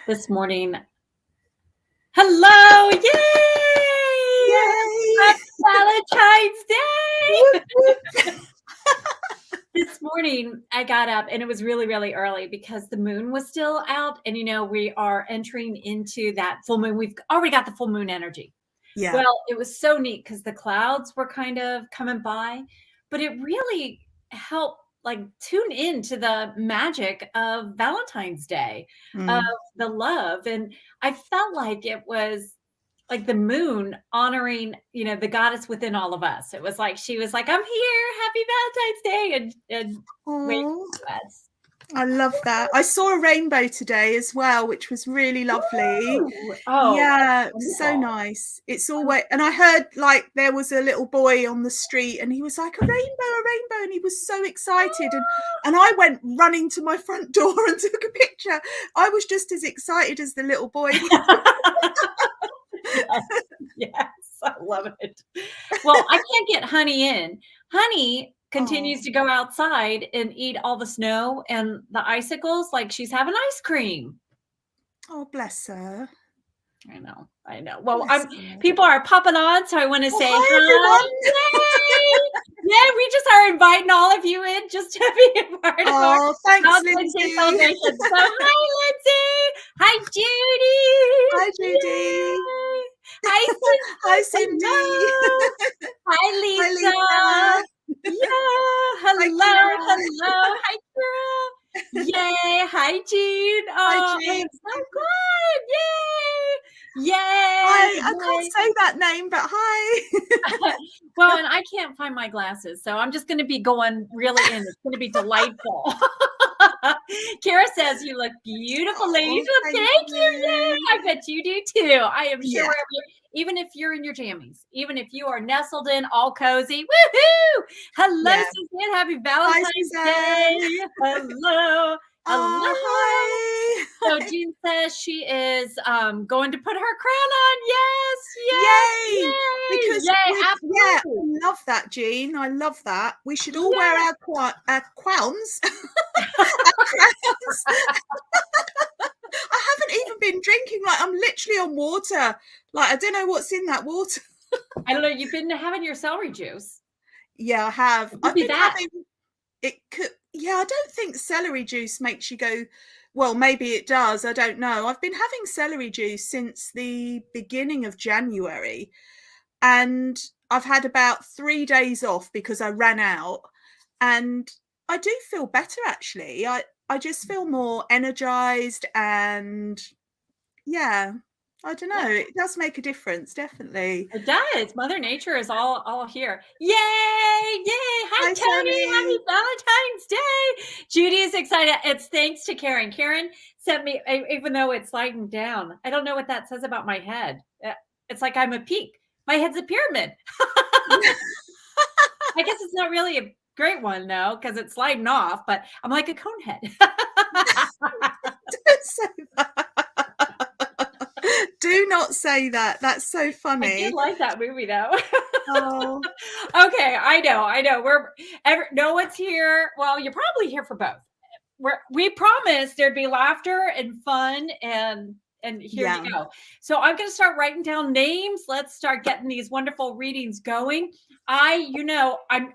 this morning. Hello! Yay! Yay! Happy Whoop, Valentine's Day! whoop. This morning I got up and it was really, really early because the moon was still out. And we are entering into that full moon. We've already got the full moon energy. Yeah. Well, it was so neat because the clouds were kind of coming by, but it really helped like tune in to the magic of Valentine's Day, of Mm. the love. And I felt like it was like the moon honoring, the goddess within all of us. It was like she was like, I'm here, happy Valentine's Day, and waving Oh, to us. I love that. I saw a rainbow today as well, which was really lovely. Ooh, oh, Yeah, it was so wonderful. nice. It's always, and I heard like there was a little boy on the street and he was like, a rainbow, and he was so excited. And I went running to my front door and took a picture. I was just as excited as the little boy. Yes, yes, I love it. Well, I can't get Honey in. Honey continues Oh, to go outside and eat all the snow and the icicles like she's having ice cream. oh, bless her. I know, I know. Well, Bless her. people are popping on, so I want to Oh, say hi, hi. everyone. Yay! Yeah, we just are inviting all of you in just to be a part of our Oh, thanks, Valentine's Day Lindsay. celebration. So, hi, Lindsay. Hi, Judy. Hi, Judy. Yay. Hi, Cindy. Hi, Cindy. Hello. Hi, Hi, Lisa. Lisa. Yeah. Hi, Hello. Kira. Hello. Hi, Kira. Yay. Hi, Jean. Hi, Oh, I Jean. am so good. Yay. Yay. Hi. I can't Yay. say that name, but hi. Well, and I can't find my glasses, so I'm just going to be going really in. It's going to be delightful. Kara says you look beautiful, ladies. Oh, Well, thank thank you. Yay. you. I bet you do too. I am sure Yeah. wherever even if you're in your jammies, even if you are nestled in all cozy. Woohoo! Hello, Yeah. Suzanne. Happy Hi, Valentine's Suzanne. Day. Hello. Oh, Hello. hi. So Jean says she is going to put her crown on. Yes, Yay. yes, Because yay, yay, yeah, absolutely. I love that, Jean. I love that. We should all wear Yeah. our crowns. Our crowns. I haven't even been drinking. Like, I'm literally on water. Like, I don't know what's in that water. I don't know. You've been having your celery juice. Yeah, I have. It could I've be been that. having it. Yeah, I don't think celery juice makes you go, well, maybe it does. I don't know. I've been having celery juice since the beginning of January, and I've had about 3 days off because I ran out. And I do feel better, actually. I just feel more energized, and yeah, I don't know. Yeah, It does make a difference, definitely. it does. Mother Nature is all here. Yay! Yay! Hi, Hi, Tony. Happy Sammy. Valentine's Day. Judy is excited. It's thanks to Karen. Karen sent me, even though it's sliding down. I don't know what that says about my head. It's like I'm a peak. My head's a pyramid. I guess it's not really a great one though, because it's sliding off, but I'm like a cone head. Don't say that. Do not say that. That's so I did funny. like that movie though. Oh, Okay, I know. No one's here. Well, you're probably here for both. We promised there'd be laughter and fun and here you yeah. go. So I'm going to start writing down names. Let's start getting these wonderful readings going. I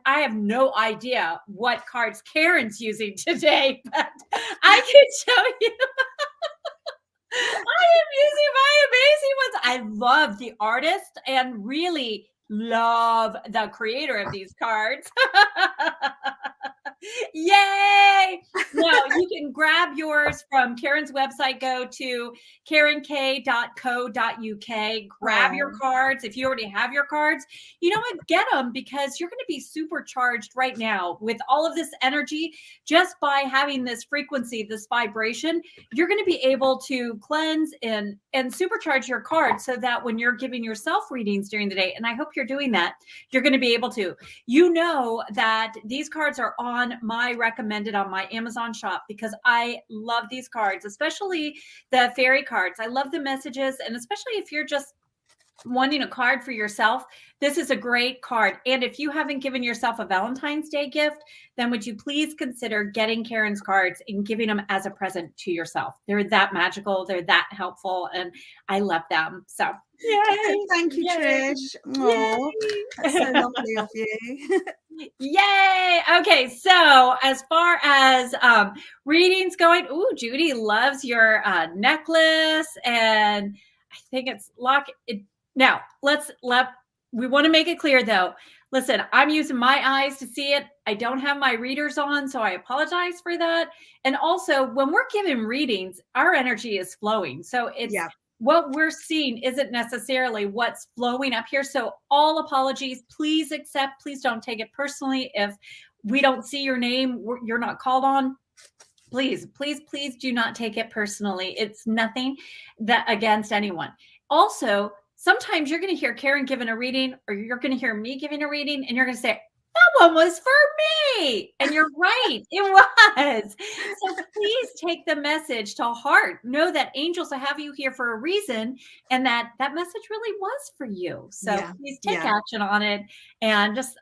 have no idea what cards Karen's using today, but I can show you. I am using my amazing ones. I love the artist and really love the creator of these cards. Yay! Now you can grab yours from Karen's website. Go to karenkay.co.uk. Grab your Oh, cards. If you already have your cards, you know what? Get them because you're going to be supercharged right now with all of this energy just by having this frequency, this vibration. You're going to be able to cleanse and supercharge your cards so that when you're giving yourself readings during the day, and I hope you're doing that, you're going to be able to. You know that these cards are on my recommended on my Amazon shop because I love these cards, especially the fairy cards. I love the messages, and especially if you're just wanting a card for yourself, this is a great card. And if you haven't given yourself a Valentine's Day gift, then would you please consider getting Karen's cards and giving them as a present to yourself? They're that magical. They're that helpful. And I love them. So yay. Thank you, Yay. Trish. Oh, that's so lovely of you. Yay. Okay. So as far as readings going, ooh, Judy loves your necklace, and I think it's now we want to make it clear though. Listen, I'm using my eyes to see it. I don't have my readers on, so I apologize for that. And also, when we're giving readings, our energy is flowing. So it's what we're seeing isn't necessarily what's flowing up here. So all apologies, please accept, please don't take it personally. If we don't see your name, you're not called on. Please, please, please do not take it personally. It's nothing that against anyone. Also, sometimes you're going to hear Karen giving a reading, or you're going to hear me giving a reading, and you're going to say, that one was for me. And you're right. It was. So please take the message to heart. Know that angels have you here for a reason, and that message really was for you. So please take action on it. And just,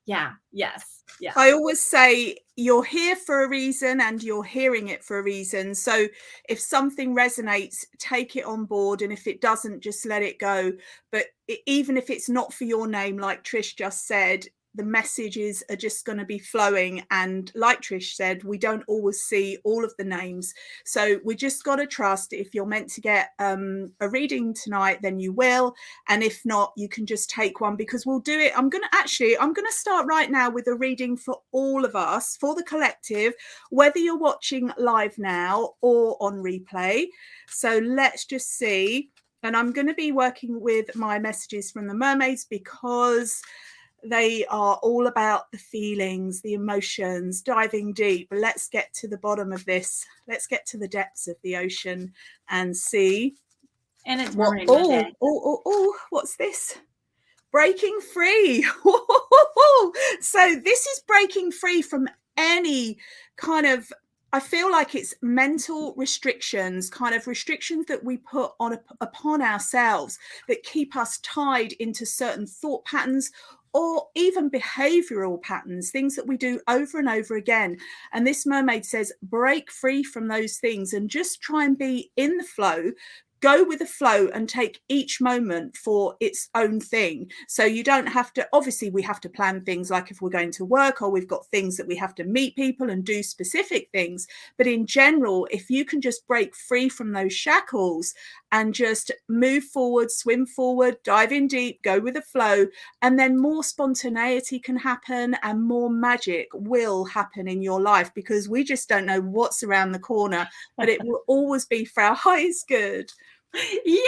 yes. I always say you're here for a reason and you're hearing it for a reason. So if something resonates, take it on board. And if it doesn't, just let it go. But even if it's not for your name, like Trish just said, the messages are just going to be flowing. And like Trish said, we don't always see all of the names. So we just got to trust if you're meant to get a reading tonight, then you will. And if not, you can just take one, because we'll do it. I'm going to start right now with a reading for all of us, for the collective, whether you're watching live now or on replay. So let's just see. And I'm going to be working with my messages from the mermaids, because they are all about the feelings, the emotions, diving deep. Let's get to the bottom of this. Let's get to the depths of the ocean and see. And it's what's this? Breaking free. So this is breaking free from any kind of, I feel like it's mental restrictions, kind of restrictions that we put upon ourselves that keep us tied into certain thought patterns, or even behavioral patterns, things that we do over and over again. And this mermaid says, break free from those things and just try and be in the flow. Go with the flow and take each moment for its own thing. So you don't have to, obviously we have to plan things, like if we're going to work or we've got things that we have to meet people and do specific things. But in general, if you can just break free from those shackles and just move forward, swim forward, dive in deep, go with the flow, and then more spontaneity can happen and more magic will happen in your life, because we just don't know what's around the corner, but it will always be for our highest good. Yay!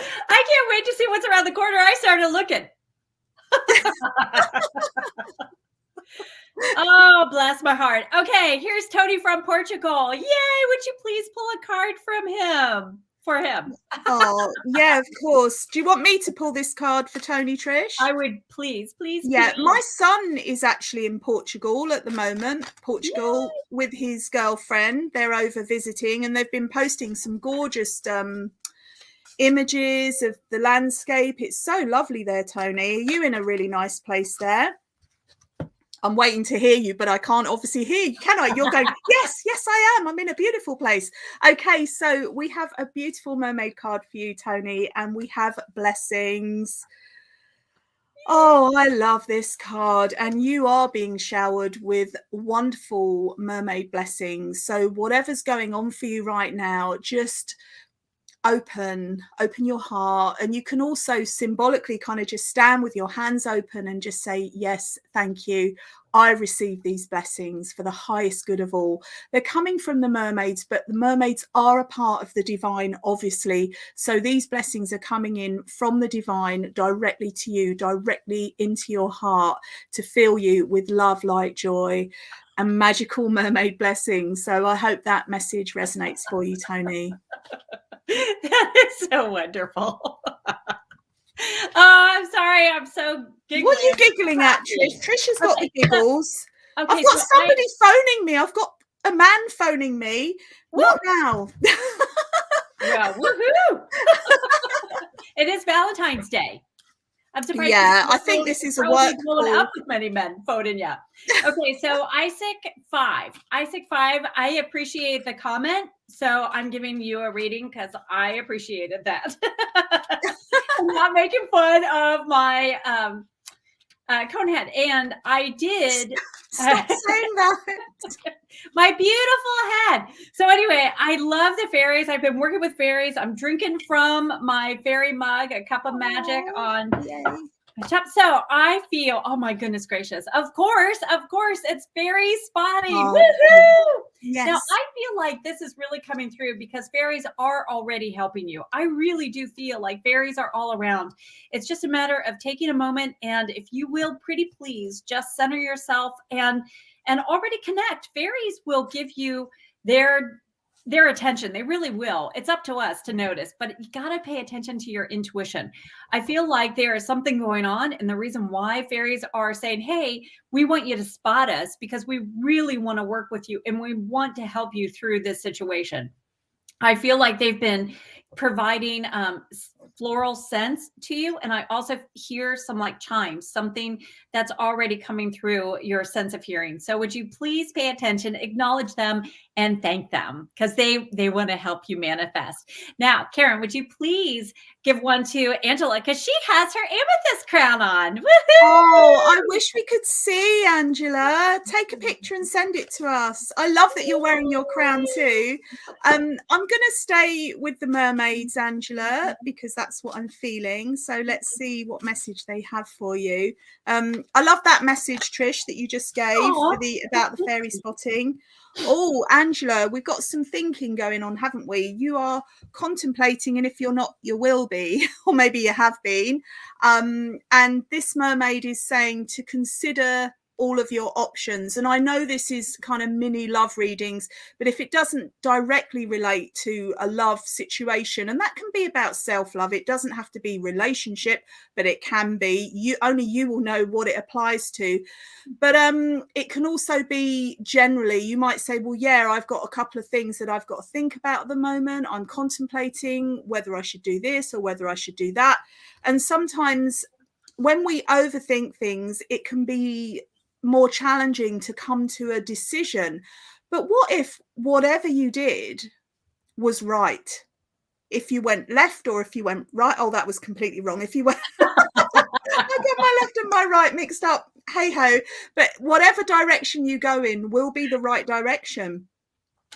I can't wait to see what's around the corner. I started looking. Oh, bless my heart. Okay, here's Tony from Portugal. Yay! Would you please pull a card from him? For him. Oh, yeah, of course. Do you want me to pull this card for Tony, Trish? I would, please. Yeah, my son is actually in Portugal at the moment. Portugal. Yay. With his girlfriend. They're over visiting, and they've been posting some gorgeous images of the landscape. It's so lovely there, Tony. Are you in a really nice place there? I'm waiting to hear you, but I can't obviously hear you, can I? You're going, yes, I am. I'm in a beautiful place. Okay, so we have a beautiful mermaid card for you, Tony, and we have blessings. Oh, I love this card. And you are being showered with wonderful mermaid blessings. So whatever's going on for you right now, just open your heart. And you can also symbolically kind of just stand with your hands open and just say, yes, thank you. I receive these blessings for the highest good of all. They're coming from the mermaids, but the mermaids are a part of the divine, obviously. So these blessings are coming in from the divine directly to you, directly into your heart, to fill you with love, light, joy, and magical mermaid blessings. So I hope that message resonates for you, Tony. That is so wonderful. Oh, I'm sorry. I'm so giggling. What are you giggling at, Trish? Trish has got the giggles. Okay, I've got so somebody phoning me. I've got a man phoning me. What now? Well, woohoo! It is Valentine's Day. I'm surprised. Yeah, I think this is a work blowing call. up with many men voting yeah. Okay, so Isaac 5. I appreciate the comment. So I'm giving you a reading because I appreciated that. I'm not making fun of my Conehead. And I did. Stop saying that. My beautiful head. So anyway, I love the fairies. I've been working with fairies. I'm drinking from my fairy mug, a cup of magic on. Yay. So I feel, oh my goodness gracious. Of course, it's fairy spotting. Oh, woohoo! yes. Now I feel like this is really coming through because fairies are already helping you. I really do feel like fairies are all around. It's just a matter of taking a moment, and if you will, pretty please, just center yourself and already connect. Fairies will give you their attention. They really will. It's up to us to notice, but you got to pay attention to your intuition. I feel like there is something going on, and the reason why fairies are saying, hey, we want you to spot us because we really want to work with you and we want to help you through this situation. I feel like they've been providing floral scents to you. And I also hear some like chimes, something that's already coming through your sense of hearing. So would you please pay attention, acknowledge them, and thank them because they want to help you manifest. Now, Karen, would you please give one to Angela because she has her amethyst crown on. Woo-hoo! Oh, I wish we could see Angela. Take a picture and send it to us. I love that you're wearing your crown too. I'm going to stay with the mermaids, Angela, because that's what I'm feeling. So let's see what message they have for you. I love that message, Trish, that you just gave about the fairy spotting. Oh, Angela, we've got some thinking going on, haven't we? You are contemplating, and if you're not, you will be, or maybe you have been. And this mermaid is saying to consider all of your options. And I know this is kind of mini love readings, but if it doesn't directly relate to a love situation, and that can be about self-love, it doesn't have to be relationship, but it can be. Only you will know what it applies to. But it can also be generally, you might say, well, yeah, I've got a couple of things that I've got to think about at the moment. I'm contemplating whether I should do this or whether I should do that. And sometimes when we overthink things, it can be more challenging to come to a decision. But what if whatever you did was right? If you went left or if you went right, oh, that was completely wrong. If you went, I get my left and my right mixed up. Hey ho, but whatever direction you go in will be the right direction.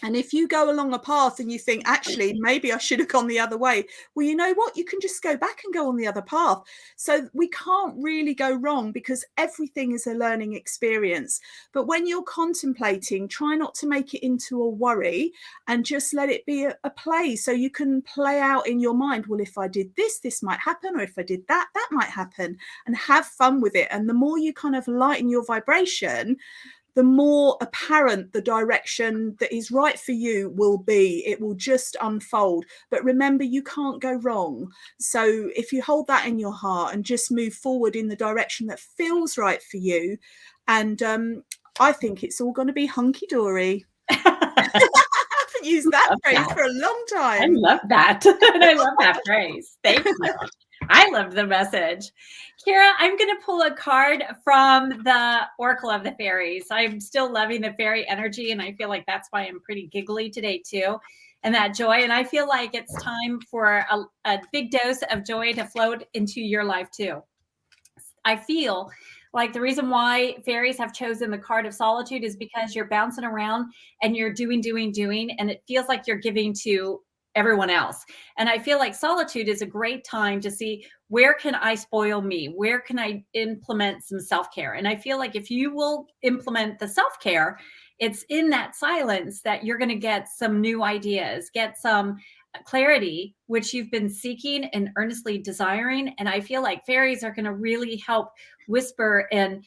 And if you go along a path and you think, actually, maybe I should have gone the other way, well, you know what? You can just go back and go on the other path. So we can't really go wrong because everything is a learning experience. But when you're contemplating, try not to make it into a worry and just let it be a play. So you can play out in your mind, well, if I did this, this might happen, or if I did that, that might happen, and have fun with it. And the more you kind of lighten your vibration, the more apparent the direction that is right for you will be. It will just unfold. But remember, you can't go wrong. So if you hold that in your heart and just move forward in the direction that feels right for you, and I think it's all going to be hunky-dory. I haven't used that phrase for a long time. I love that. And I love that phrase. Thank you. I love the message. Kira, I'm going to pull a card from the Oracle of the Fairies. I'm still loving the fairy energy, and I feel like that's why I'm pretty giggly today too, and that joy. And I feel like it's time for a big dose of joy to float into your life too. I feel like the reason why fairies have chosen the card of solitude is because you're bouncing around and you're doing, and it feels like you're giving to everyone else. And I feel like solitude is a great time to see, where can I spoil me? Where can I implement some self-care? And I feel like if you will implement the self-care, it's in that silence that you're going to get some new ideas, get some clarity, which you've been seeking and earnestly desiring. And I feel like fairies are going to really help whisper and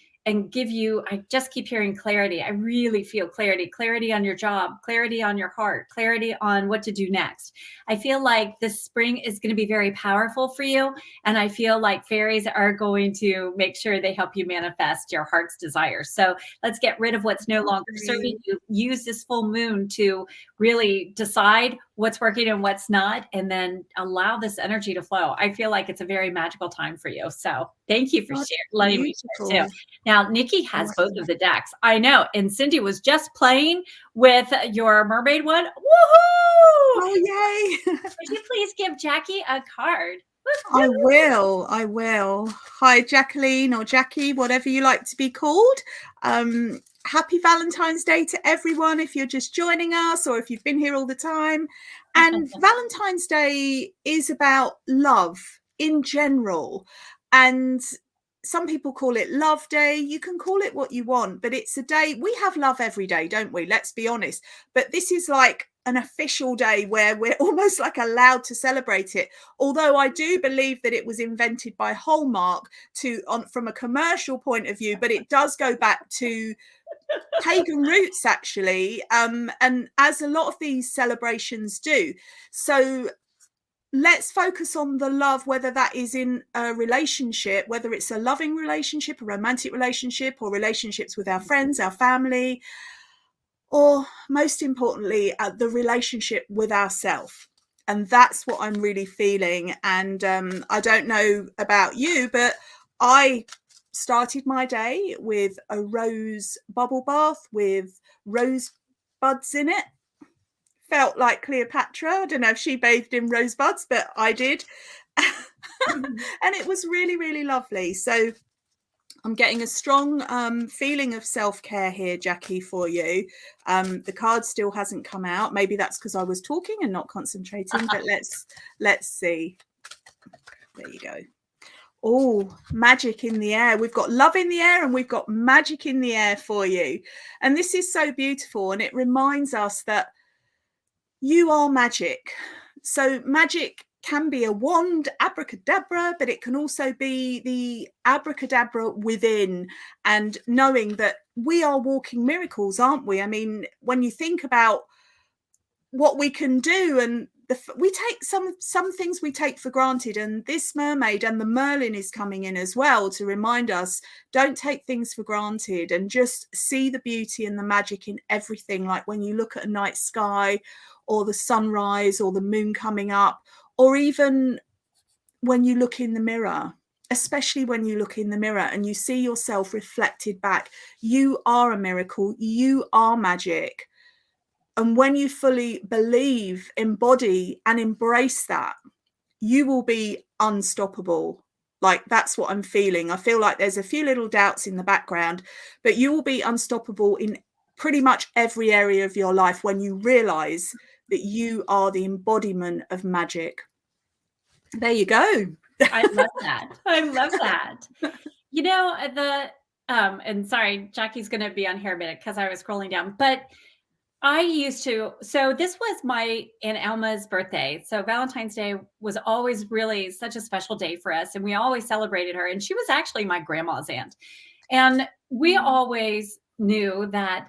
give you, I just keep hearing clarity. I really feel clarity on your job, clarity on your heart, clarity on what to do next. I feel like this spring is going to be very powerful for you. And I feel like fairies are going to make sure they help you manifest your heart's desire. So let's get rid of what's no longer serving you. Use this full moon to really decide what's working and what's not, and then allow this energy to flow. I feel like it's a very magical time for you. So thank you for letting me share too. Now, Nikki has both of the decks. I know. And Cindy was just playing with your mermaid one. Woohoo! Oh, yay. Would you please give Jackie a card? I will. Hi, Jacqueline or Jackie, whatever you like to be called. Happy Valentine's Day to everyone if you're just joining us or if you've been here all the time. And Valentine's Day is about love in general. And some people call it Love Day. You can call it what you want, but it's a day. We have love every day, don't we? Let's be honest. But this is like an official day where we're almost like allowed to celebrate it. Although I do believe that it was invented by Hallmark from a commercial point of view, but it does go back to pagan roots actually, and as a lot of these celebrations do. So let's focus on the love, whether that is in a relationship, whether it's a loving relationship, a romantic relationship, or relationships with our friends, our family, or most importantly, the relationship with ourselves. And that's what I'm really feeling. And I don't know about you, but I started my day with a rose bubble bath with rose buds in it. Felt like Cleopatra. I don't know if she bathed in rosebuds, but I did. And it was really, really lovely. So I'm getting a strong feeling of self-care here, Jackie, for you. The card still hasn't come out. Maybe that's because I was talking and not concentrating, but let's see. There you go. Oh, magic in the air. We've got love in the air and we've got magic in the air for you. And this is so beautiful. And it reminds us that you are magic. So magic can be a wand, abracadabra, but it can also be the abracadabra within, and knowing that we are walking miracles, aren't we? I mean, when you think about what we can do, and we take some things we take for granted, and this mermaid and the Merlin is coming in as well to remind us, don't take things for granted and just see the beauty and the magic in everything. Like when you look at a night sky or the sunrise or the moon coming up, or even when you look in the mirror, especially when you look in the mirror and you see yourself reflected back, you are a miracle, you are magic. And when you fully believe, embody and embrace that, you will be unstoppable. Like, that's what I'm feeling. I feel like there's a few little doubts in the background, but you will be unstoppable in pretty much every area of your life when you realize that you are the embodiment of magic. There you go. I love that. I love that. You know, and sorry, Jackie's going to be on here a minute because I was scrolling down, but I used to, so this was my Aunt Alma's birthday. So Valentine's Day was always really such a special day for us. And we always celebrated her. And she was actually my grandma's aunt. And we always knew that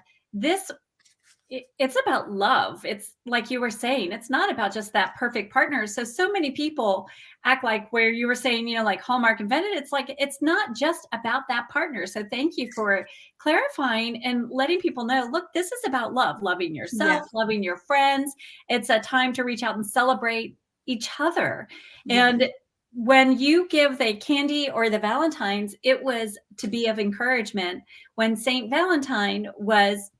it's about love. It's like you were saying, it's not about just that perfect partner. So many people act like, where you were saying, you know, like Hallmark invented, it's like, it's not just about that partner. So thank you for clarifying and letting people know, look, this is about love, loving yourself, loving your friends. It's a time to reach out and celebrate each other. And when you give the candy or the Valentines, it was to be of encouragement. When Saint Valentine was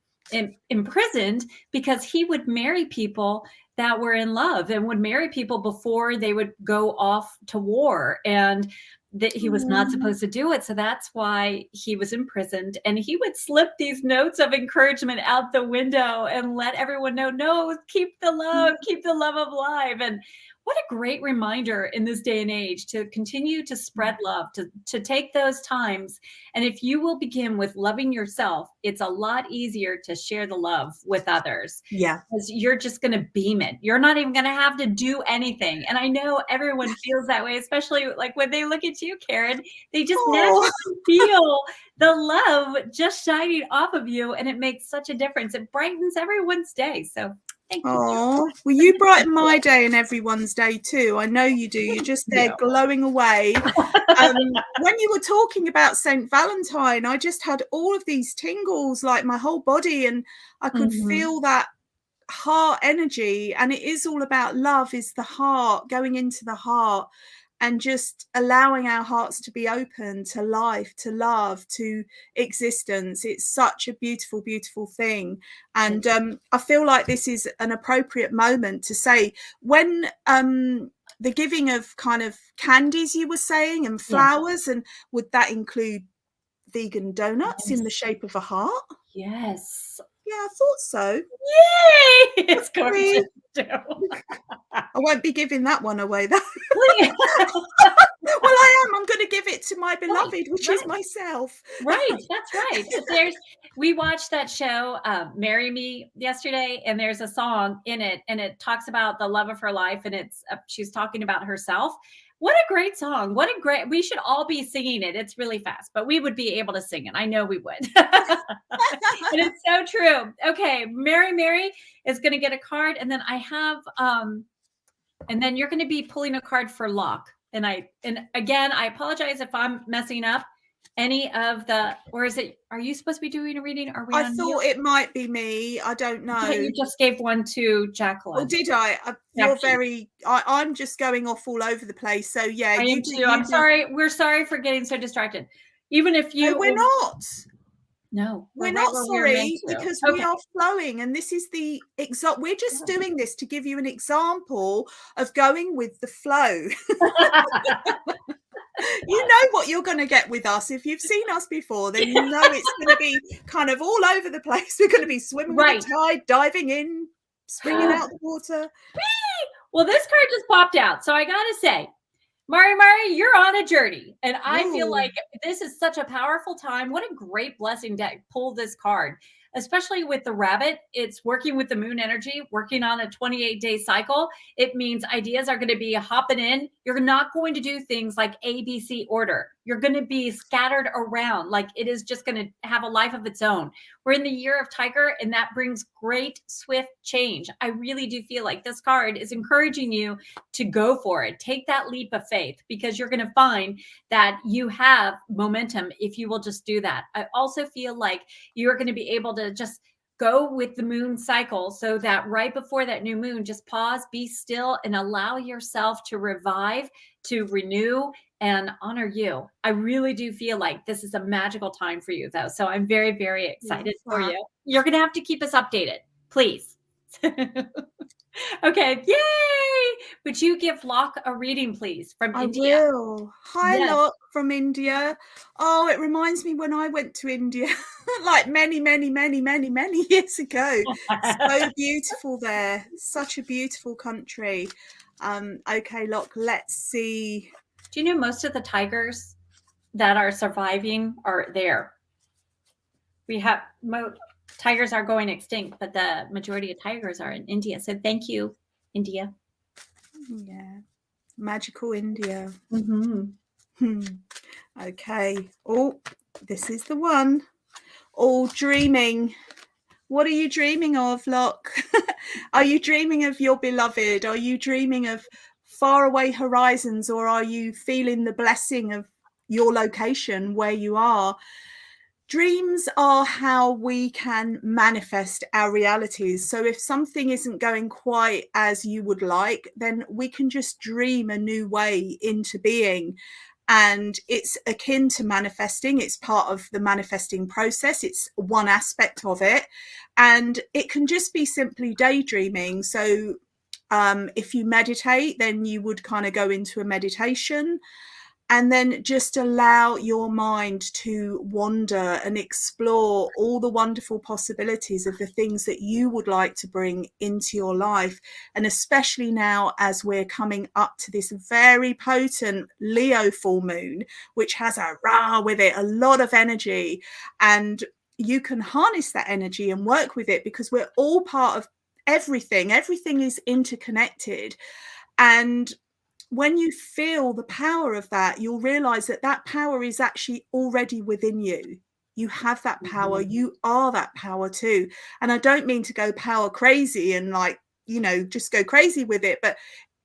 imprisoned, because he would marry people that were in love and would marry people before they would go off to war, and that he was not supposed to do it. So that's why he was imprisoned, and he would slip these notes of encouragement out the window and let everyone know, no, keep the love alive. And what a great reminder in this day and age to continue to spread love, to take those times. And if you will begin with loving yourself, it's a lot easier to share the love with others. Yeah. Because you're just going to beam it. You're not even going to have to do anything. And I know everyone feels that way, especially like when they look at you, Karen, they just naturally feel the love just shining off of you. And it makes such a difference. It brightens everyone's day. So thank you. Oh, well, you brighten my day and everyone's day too. I know you do. You're just there glowing away. When you were talking about Saint Valentine, I just had all of these tingles, like my whole body, and I could feel that heart energy, and it is all about love, is the heart, going into the heart and just allowing our hearts to be open to life, to love, to existence. It's such a beautiful, beautiful thing. And I feel like this is an appropriate moment to say, when the giving of kind of candies you were saying, and flowers, and would that include vegan donuts in the shape of a heart? Yes. Yeah, I thought so. Yay! It's gorgeous too. I won't be giving that one away though. Well, I am. I'm going to give it to my beloved, which is myself. Right, that's right. We watched that show, Marry Me, yesterday, and there's a song in it, and it talks about the love of her life, and she's talking about herself. What a great song. We should all be singing it. It's really fast, but we would be able to sing it. I know we would. And it's so true. Okay, Mary is going to get a card, and then I have, and then you're going to be pulling a card for Locke. And again, I apologize if I'm messing up any of the, or are you supposed to be doing a reading? Are we I thought it might be me. I don't know. Okay, you just gave one to Jacqueline. Oh, did I? I'm just going off all over the place. So yeah. I am too. I'm sorry. We're sorry for getting so distracted. Even if you. No, we're not. No, we're not sorry, because we are flowing, and this is the we're just doing this to give you an example of going with the flow. You know what you're going to get with us. If you've seen us before, then you know it's going to be kind of all over the place. We're going to be swimming with the tide, diving in, springing out the water. Well, this card just popped out, so I gotta say, Mari, you're on a journey, and I feel like this is such a powerful time. What a great blessing to pull this card, especially with the rabbit. It's working with the moon energy, working on a 28-day cycle. It means ideas are going to be hopping in. You're not going to do things like ABC order. You're going to be scattered around. Like, it is just going to have a life of its own. We're in the year of Tiger, and that brings great, swift change. I really do feel like this card is encouraging you to go for it. Take that leap of faith, because you're going to find that you have momentum if you will just do that. I also feel like you're going to be able to just go with the moon cycle, so that right before that new moon, just pause, be still, and allow yourself to revive, to renew, and honor you. I really do feel like this is a magical time for you, though. So I'm very, very excited for you. You're going to have to keep us updated, please. Okay, yay! Would you give Locke a reading, please, from India? I will. Hi, Locke from India. Oh, it reminds me when I went to India, like many, many, many, many, many years ago. So beautiful there. Such a beautiful country. Okay, Locke, let's see. Do you know most of the tigers that are surviving are there? We have tigers are going extinct, but the majority of tigers are in India. So thank you, India. Yeah, magical India. Mm-hmm. Okay. Oh, this is the one. All dreaming. What are you dreaming of, Locke? Are you dreaming of your beloved? Are you dreaming of faraway horizons, or are you feeling the blessing of your location where you are? Dreams are how we can manifest our realities. So if something isn't going quite as you would like, then we can just dream a new way into being. And it's akin to manifesting. It's part of the manifesting process. It's one aspect of it. And it can just be simply daydreaming. So if you meditate, then you would kind of go into a meditation, and then just allow your mind to wander and explore all the wonderful possibilities of the things that you would like to bring into your life. And especially now, as we're coming up to this very potent Leo full moon, which has a rah with it, a lot of energy, and you can harness that energy and work with it, because we're all part of everything. Everything is interconnected. And when you feel the power of that, you'll realize that that power is actually already within you. You have that power. You are that power too. And I don't mean to go power crazy and like, just go crazy with it. But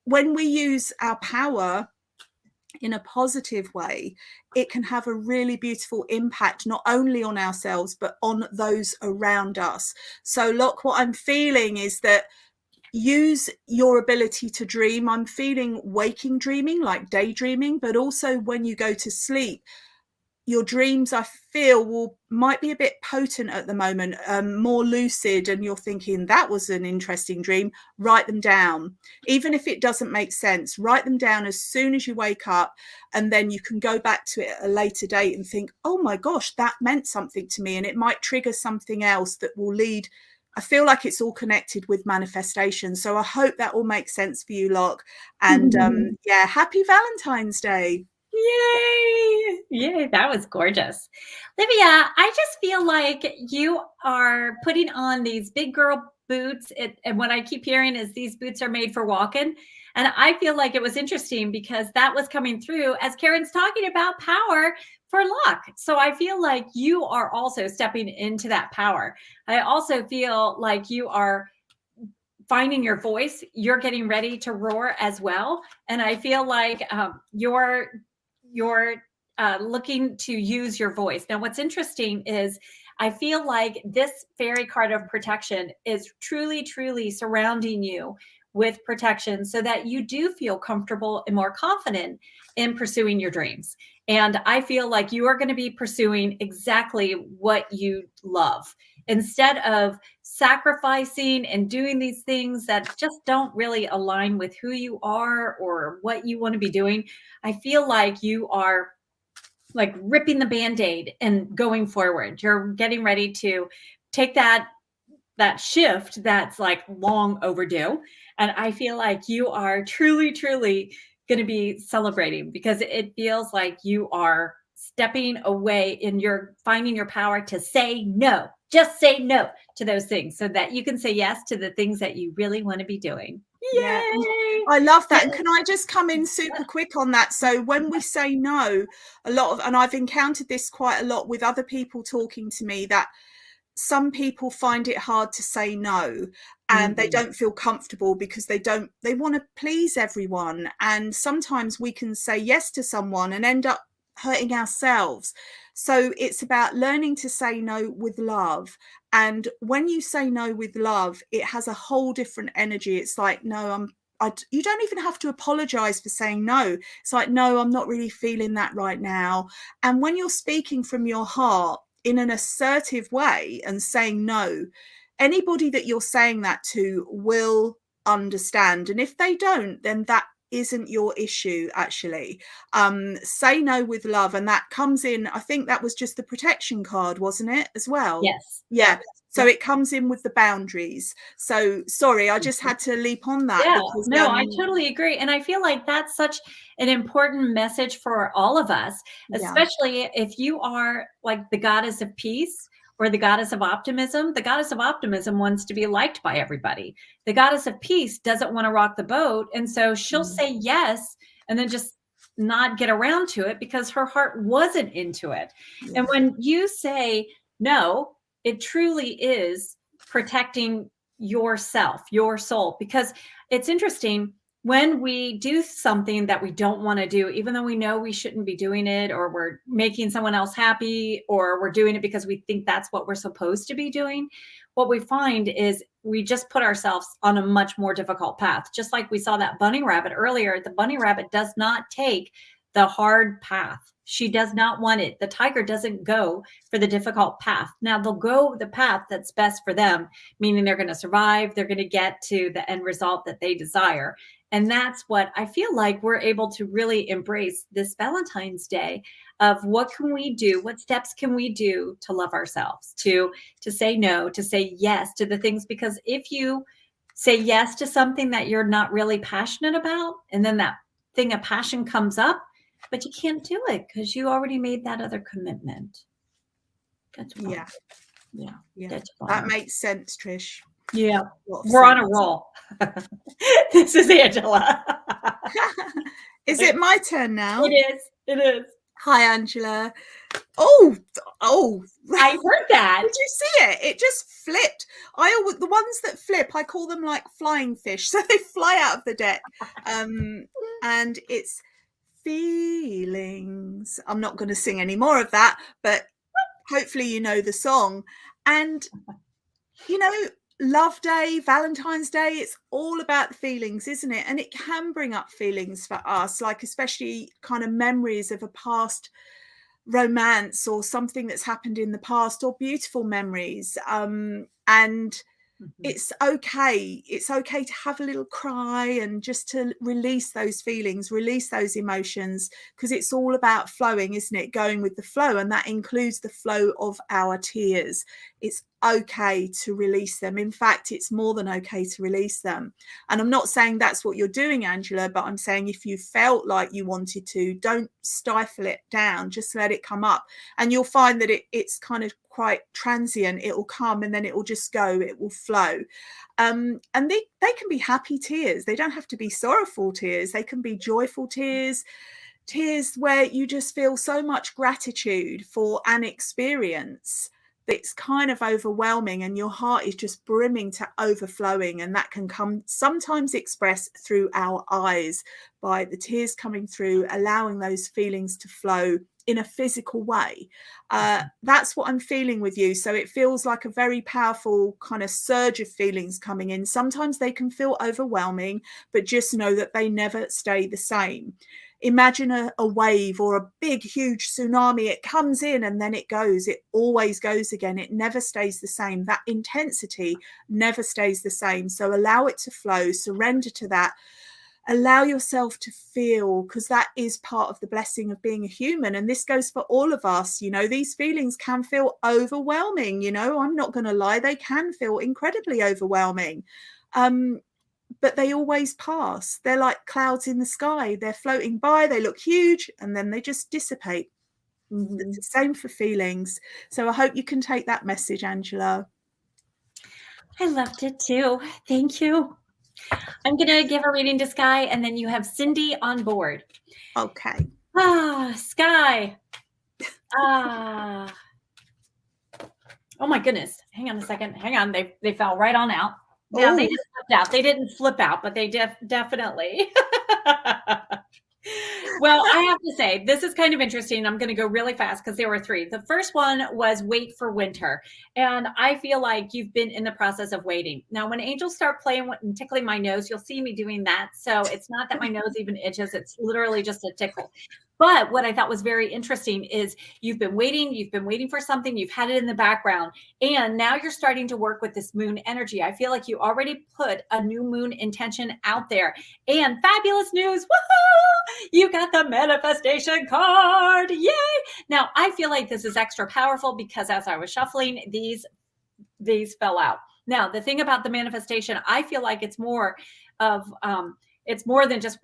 when we use our power in a positive way, it can have a really beautiful impact, not only on ourselves, but on those around us. So Locke, what I'm feeling is that use your ability to dream. I'm feeling waking dreaming, like daydreaming, but also when you go to sleep, your dreams, I feel, might be a bit potent at the moment, more lucid, and you're thinking, that was an interesting dream. Write them down. Even if it doesn't make sense, write them down as soon as you wake up, and then you can go back to it at a later date and think, oh my gosh, that meant something to me, and it might trigger something else that will lead. I feel like it's all connected with manifestation. So I hope that all makes sense for you, Locke. And yeah, happy Valentine's Day. Yay! Yay, that was gorgeous. Livia, I just feel like you are putting on these big girl boots. And what I keep hearing is these boots are made for walking. And I feel like it was interesting because that was coming through as Karen's talking about power for luck. So I feel like you are also stepping into that power. I also feel like you are finding your voice. You're getting ready to roar as well. And I feel like you're looking to use your voice. Now, what's interesting is I feel like this fairy card of protection is truly, truly surrounding you with protection so that you do feel comfortable and more confident in pursuing your dreams. And I feel like you are going to be pursuing exactly what you love instead of sacrificing and doing these things that just don't really align with who you are or what you want to be doing. I feel like you are like ripping the Band-Aid and going forward. You're getting ready to take that shift that's like long overdue. And I feel like you are truly, truly going to be celebrating because it feels like you are stepping away and you're finding your power to say no. Just say no to those things so that you can say yes to the things that you really want to be doing. Yay! Yeah, I love that. And can I just come in super quick on that? So when we say no, and I've encountered this quite a lot with other people talking to me, that some people find it hard to say no, and they don't feel comfortable because they want to please everyone. And sometimes we can say yes to someone and end up hurting ourselves. So it's about learning to say no with love. And when you say no with love, it has a whole different energy. It's like, no, you don't even have to apologize for saying no. It's like, no, I'm not really feeling that right now. And when you're speaking from your heart in an assertive way and saying no, anybody that you're saying that to will understand. And if they don't, then that isn't your issue, actually. Say no with love. And that comes in, I think that was just the protection card, wasn't it, as well? Yes. Yeah. So it comes in with the boundaries. So sorry, I just had to leap on that. Yeah, because, no, I totally agree. And I feel like that's such an important message for all of us, especially if you are like the goddess of peace or the goddess of optimism. The goddess of optimism wants to be liked by everybody. The goddess of peace doesn't want to rock the boat. And so she'll say yes and then just not get around to it because her heart wasn't into it. Yeah. And when you say no, it truly is protecting yourself, your soul, because it's interesting when we do something that we don't want to do, even though we know we shouldn't be doing it, or we're making someone else happy, or we're doing it because we think that's what we're supposed to be doing. What we find is we just put ourselves on a much more difficult path. Just like we saw that bunny rabbit earlier, the bunny rabbit does not take the hard path. She does not want it. The tiger doesn't go for the difficult path. Now they'll go the path that's best for them, meaning they're going to survive. They're going to get to the end result that they desire. And that's what I feel like we're able to really embrace this Valentine's Day of what can we do? What steps can we do to love ourselves, to say no, to say yes to the things? Because if you say yes to something that you're not really passionate about, and then that thing of passion comes up, but you can't do it because you already made that other commitment. That's fine. Yeah. That's fine. That makes sense, Trish. Yeah, we're on a roll. This is Angela. Is it my turn now? It is. It is. Hi, Angela. Oh! I heard that. Did you see it? It just flipped. The ones that flip, I call them like flying fish. So they fly out of the deck. And it's feelings. I'm not going to sing any more of that, but hopefully you know the song. And, you know, Love Day, Valentine's Day, it's all about the feelings, isn't it? And it can bring up feelings for us, like especially kind of memories of a past romance or something that's happened in the past, or beautiful memories. And it's okay. It's okay to have a little cry and just to release those feelings, release those emotions, because it's all about flowing, isn't it? Going with the flow. And that includes the flow of our tears. It's okay to release them. In fact, it's more than okay to release them. And I'm not saying that's what you're doing, Angela, but I'm saying if you felt like you wanted to, don't stifle it down, just let it come up. And you'll find that it's kind of quite transient. It will come and then it will just go, it will flow. And they can be happy tears. They don't have to be sorrowful tears. They can be joyful tears, tears where you just feel so much gratitude for an experience that's kind of overwhelming and your heart is just brimming to overflowing. And that can come sometimes expressed through our eyes by the tears coming through, allowing those feelings to flow in a physical way. That's what I'm feeling with you. So it feels like a very powerful kind of surge of feelings coming in. Sometimes they can feel overwhelming, but just know that they never stay the same. Imagine a wave or a big, huge tsunami. It comes in and then it goes. It always goes again. It never stays the same. That intensity never stays the same. So allow it to flow, surrender to that. Allow yourself to feel, because that is part of the blessing of being a human. And this goes for all of us. You know, these feelings can feel overwhelming. You know, I'm not going to lie. They can feel incredibly overwhelming. But they always pass. They're like clouds in the sky. They're floating by. They look huge and then they just dissipate. It's the same for feelings. So I hope you can take that message, Angela. I loved it too. Thank you. I'm going to give a reading to Sky, and then you have Cindy on board. Okay. Sky. Oh my goodness. Hang on a second. Hang on. They fell right on out. Yeah, they just flipped out. They didn't flip out, but they definitely. Well, I have to say, this is kind of interesting. I'm going to go really fast because there were three. The first one was wait for winter. And I feel like you've been in the process of waiting. Now, when angels start playing and tickling my nose, you'll see me doing that. So it's not that my nose even itches. It's literally just a tickle. But what I thought was very interesting is you've been waiting for something, you've had it in the background, and now you're starting to work with this moon energy. I feel like you already put a new moon intention out there. And fabulous news, woohoo! You got the manifestation card, yay! Now, I feel like this is extra powerful because as I was shuffling, these fell out. Now, the thing about the manifestation, I feel like it's more of, it's more than just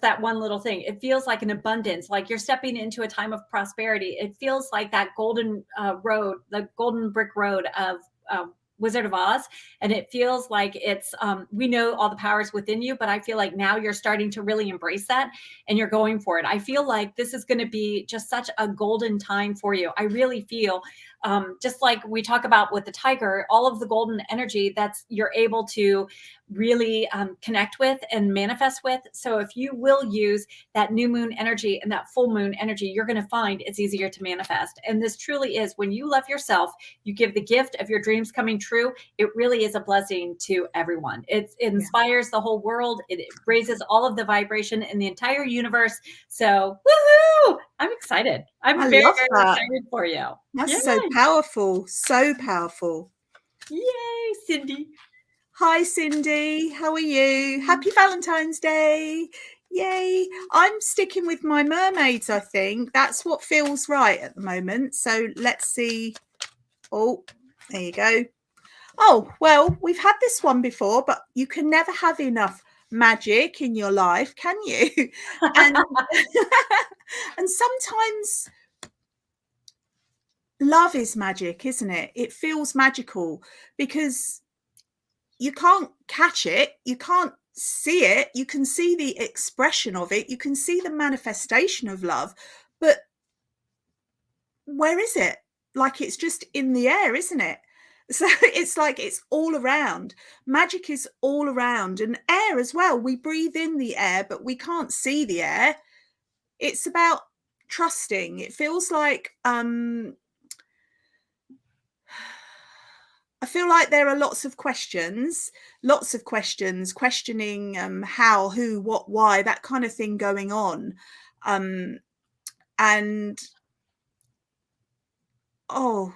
that one little thing. It feels like an abundance, like you're stepping into a time of prosperity. It feels like that golden road, the golden brick road of Wizard of Oz. And it feels like it's, we know all the powers within you, but I feel like now you're starting to really embrace that and you're going for it. I feel like this is going to be just such a golden time for you. I really feel just like we talk about with the tiger, all of the golden energy that's you're able to really connect with and manifest with. So if you will use that new moon energy and that full moon energy, you're going to find it's easier to manifest. And this truly is, when you love yourself, you give the gift of your dreams coming true. It really is a blessing to everyone. It inspires the whole world. It raises all of the vibration in the entire universe. So woohoo! I'm excited. I'm very excited for you. That's so powerful. So powerful. Yay, Cindy. Hi, Cindy. How are you? Happy Valentine's Day. Yay. I'm sticking with my mermaids, I think. That's what feels right at the moment. So let's see. Oh, there you go. Oh, well, we've had this one before, but you can never have enough magic in your life, can you? And, and sometimes love is magic, isn't it? It feels magical because you can't catch it. You can't see it. You can see the expression of it. You can see the manifestation of love. But where is it? Like it's just in the air, isn't it? So it's like it's all around. Magic is all around, and air as well. We breathe in the air, but we can't see the air. it's about trusting. It feels like I feel like there are lots of questions questioning how, who, what, why, that kind of thing going on. And oh,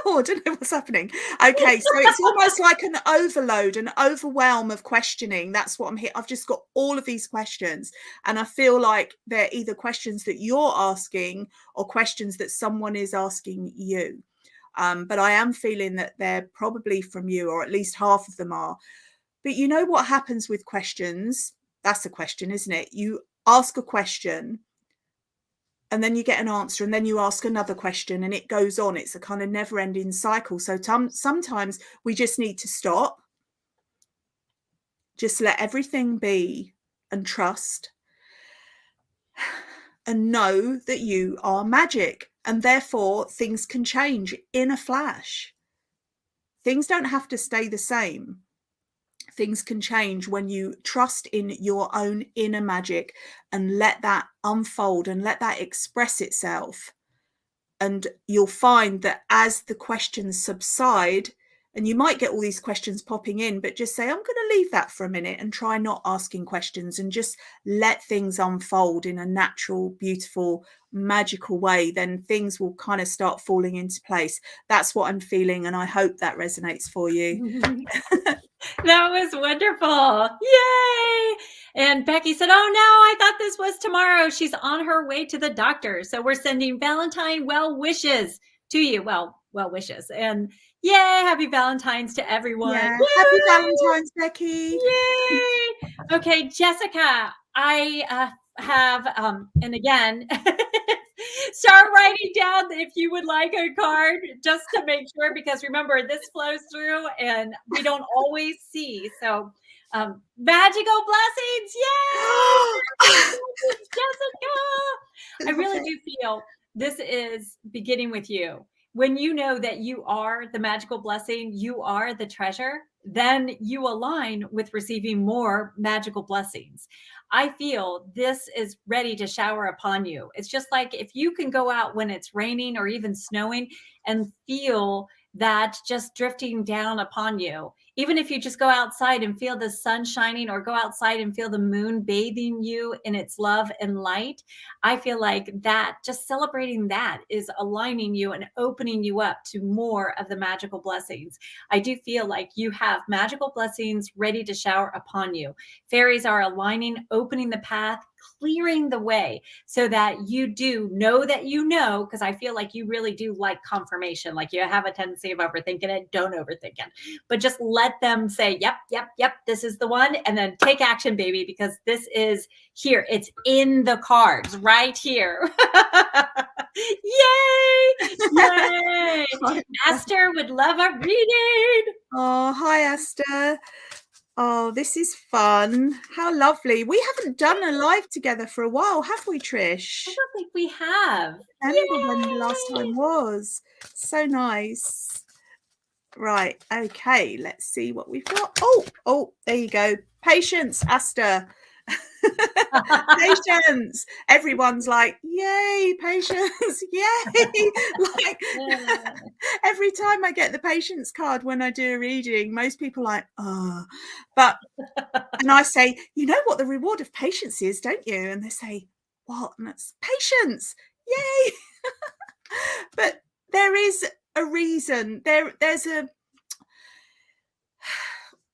oh, I don't know what's happening. Okay, so it's almost like an overload, an overwhelm of questioning. That's what I'm here. I've just got all of these questions, and I feel like they're either questions that you're asking or questions that someone is asking you. But I am feeling that they're probably from you, or at least half of them are. But you know what happens with questions? That's a question, isn't it? You ask a question and then you get an answer, and then you ask another question, and it goes on. It's a kind of never-ending cycle. So sometimes we just need to stop, just let everything be, and trust, and know that you are magic, and therefore things can change in a flash. Things don't have to stay the same. Things can change when you trust in your own inner magic and let that unfold and let that express itself. And you'll find that as the questions subside, and you might get all these questions popping in, but just say, I'm going to leave that for a minute and try not asking questions and just let things unfold in a natural, beautiful, magical way. Then things will kind of start falling into place. That's what I'm feeling, and I hope that resonates for you. That was wonderful. Yay. And Becky said, oh no, I thought this was tomorrow. She's on her way to the doctor. So we're sending Valentine well wishes to you. Well wishes. And yay, happy Valentine's to everyone. Yeah. Woo! Happy Valentine's, Becky. Yay. Okay, Jessica, I have, and again, start writing down if you would like a card, just to make sure, because remember, this flows through and we don't always see. So magical blessings. Yay! Jessica. I really do feel this is beginning with you. When you know that you are the magical blessing, you are the treasure, then you align with receiving more magical blessings. I feel this is ready to shower upon you. It's just like if you can go out when it's raining or even snowing and feel that just drifting down upon you. Even if you just go outside and feel the sun shining, or go outside and feel the moon bathing you in its love and light, I feel like that, just celebrating that, is aligning you and opening you up to more of the magical blessings. I do feel like you have magical blessings ready to shower upon you. Fairies are aligning, opening the path, clearing the way, so that you do know that you know, because I feel like you really do like confirmation. Like you have a tendency of overthinking it. Don't overthink it, but just let them say, yep, this is the one. And then take action, baby, because this is here. It's in the cards right here. Yay! Yay! Esther would love a reading. Oh, hi, Esther. Oh, this is fun. How lovely. We haven't done a live together for a while, have we, Trish? I don't think we have. I remember when the last time was. So nice. Right. Okay. Let's see what we've got. Oh, there you go. Patience, Esther. Patience. Everyone's like, yay, patience. Yay. Like every time I get the patience card when I do a reading, most people are like, oh, but and I say, you know what the reward of patience is, don't you? And they say, what? And that's patience. Yay. But there is a reason. There's a,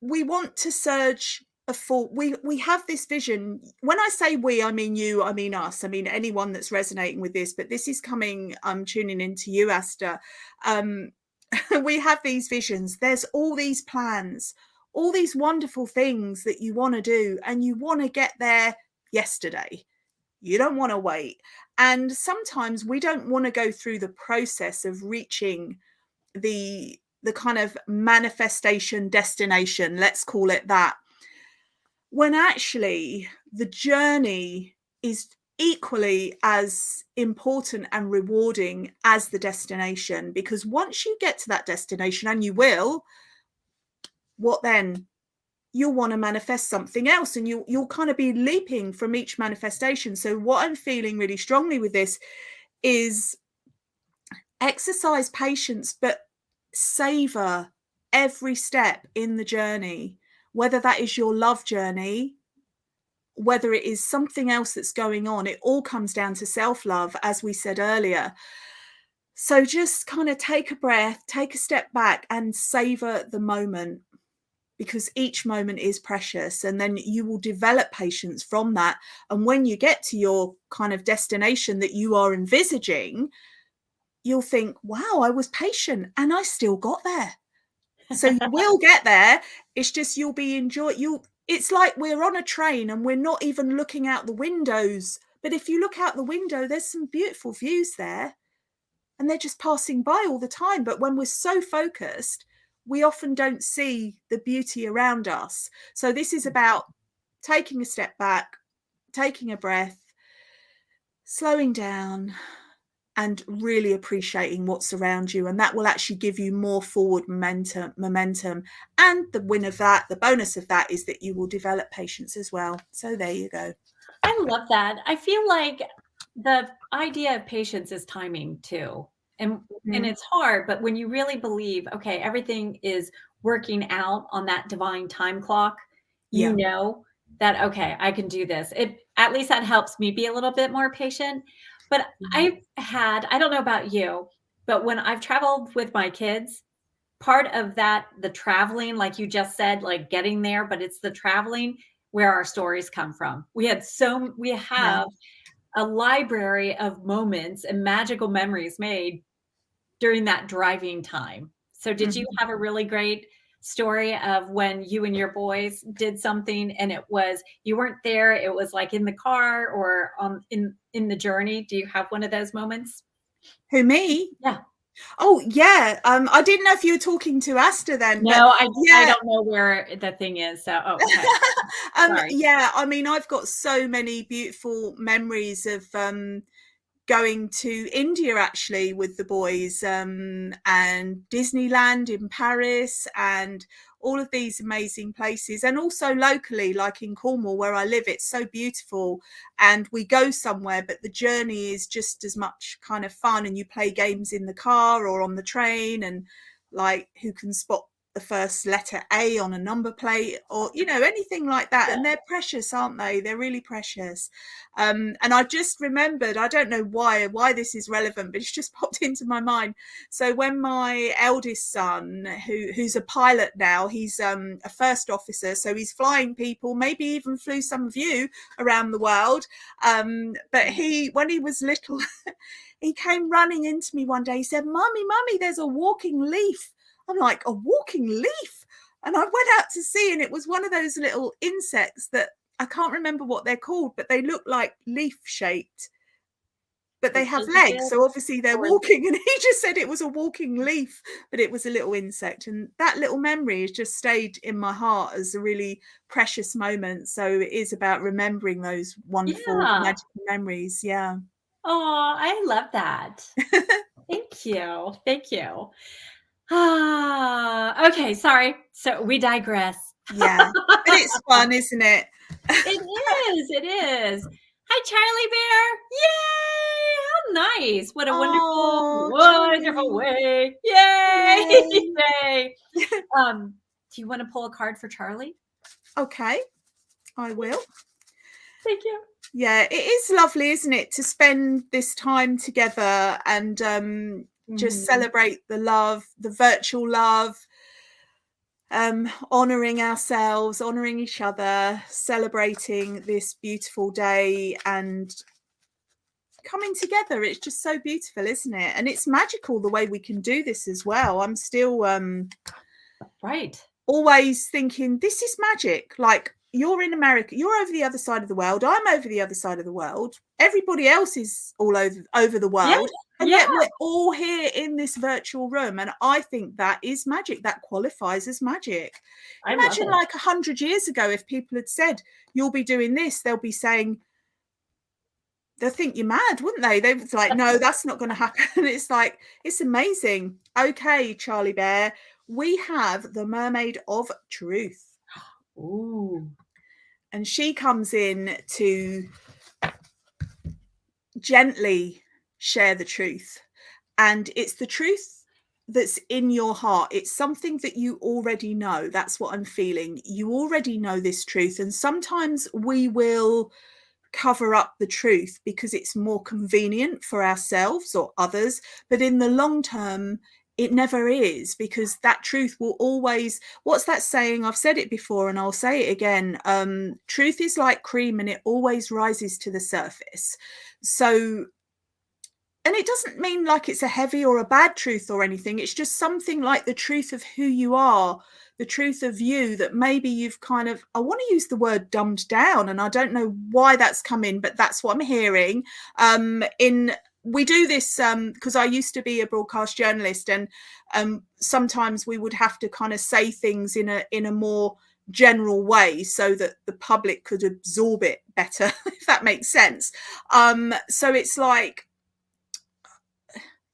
we want to surge a full, we have this vision. When I say we, I mean you, I mean us, I mean anyone that's resonating with this, but this is coming, I'm tuning into you, Esther. We have these visions. There's all these plans, all these wonderful things that you want to do, and you want to get there yesterday. You don't want to wait. And sometimes we don't want to go through the process of reaching the kind of manifestation destination, let's call it that, when actually the journey is equally as important and rewarding as the destination. Because once you get to that destination, and you will, what then? you'll want to manifest something else, and you'll kind of be leaping from each manifestation. So what I'm feeling really strongly with this is exercise patience, but savor every step in the journey, whether that is your love journey, whether it is something else that's going on. It all comes down to self-love, as we said earlier. So just kind of take a breath, take a step back, and savor the moment, because each moment is precious, and then you will develop patience from that. And when you get to your kind of destination that you are envisaging, you'll think, wow, I was patient and I still got there. So you will get there. It's just it's like we're on a train and we're not even looking out the windows. But if you look out the window, there's some beautiful views there, and they're just passing by all the time. But when we're so focused, we often don't see the beauty around us. So this is about taking a step back, taking a breath, slowing down, and really appreciating what's around you. And that will actually give you more forward momentum. And the win of that, the bonus of that, is that you will develop patience as well. So there you go. I love that. I feel like the idea of patience is timing too. And it's hard, but when you really believe, okay, everything is working out on that divine time clock, you know that, okay, I can do this. At least that helps me be a little bit more patient. But I don't know about you, but when I've traveled with my kids, part of that, the traveling, like you just said, like getting there, but it's the traveling where our stories come from. We have a library of moments and magical memories made during that driving time. So did you have a really great story of when you and your boys did something and you weren't there, it was like in the car or in the journey? Do you have one of those moments? Who, me? Yeah. Oh yeah. I didn't know if you were talking to Asta then. No, I don't know where the thing is. So okay. Yeah, I mean, I've got so many beautiful memories of going to India actually with the boys, and Disneyland in Paris, and all of these amazing places. And also locally, like in Cornwall where I live, it's so beautiful, and we go somewhere but the journey is just as much kind of fun, and you play games in the car or on the train, and like who can spot the first letter A on a number plate, or anything like that. And they're precious, aren't they? They're really precious. And I just remembered, I don't know why this is relevant, but it's just popped into my mind. So when my eldest son, who's a pilot now, he's a first officer, so he's flying people, maybe even flew some of you around the world, but when he was little he came running into me one day. He said, mummy, there's a walking leaf. I'm like, a walking leaf? And I went out to see, and it was one of those little insects that I can't remember what they're called, but they look like leaf shaped, but they have legs. So obviously they're walking. And he just said it was a walking leaf, but it was a little insect. And that little memory has just stayed in my heart as a really precious moment. So it is about remembering those wonderful magical memories. Yeah. Oh, I love that. Thank you. Okay, sorry. So we digress. Yeah, but it's fun, isn't it? It is. Hi, Charlie Bear. Yay! How nice. What a wonderful way. Yay! Yay! Do you want to pull a card for Charlie? Okay, I will. Thank you. Yeah, it is lovely, isn't it, to spend this time together and just celebrate the love, the virtual love, honoring ourselves, honoring each other, celebrating this beautiful day and coming together. It's just so beautiful, isn't it? And it's magical the way we can do this as well. I'm still always thinking this is magic. Like, you're in America, you're over the other side of the world, I'm over the other side of the world, everybody else is all over the world, and yet we're all here in this virtual room. And I think that is magic. That qualifies as magic. Imagine like 100 years ago, if people had said you'll be doing this, they'll be saying, they'll think you're mad, wouldn't they? They was like, no, that's not going to happen. It's like, it's amazing. Okay, Charlie Bear, we have the Mermaid of Truth. Ooh. And she comes in to gently share the truth. And it's the truth that's in your heart. It's something that you already know. That's what I'm feeling. You already know this truth. And sometimes we will cover up the truth because it's more convenient for ourselves or others. But in the long term, it never is, because that truth will always, what's that saying? I've said it before and I'll say it again. Truth is like cream and it always rises to the surface. So, and it doesn't mean like it's a heavy or a bad truth or anything. It's just something like the truth of who you are, the truth of you, that maybe you've kind of, I want to use the word dumbed down, and I don't know why that's come in, but that's what I'm hearing. We do this because I used to be a broadcast journalist, and sometimes we would have to kind of say things in a more general way so that the public could absorb it better, if that makes sense. So it's like,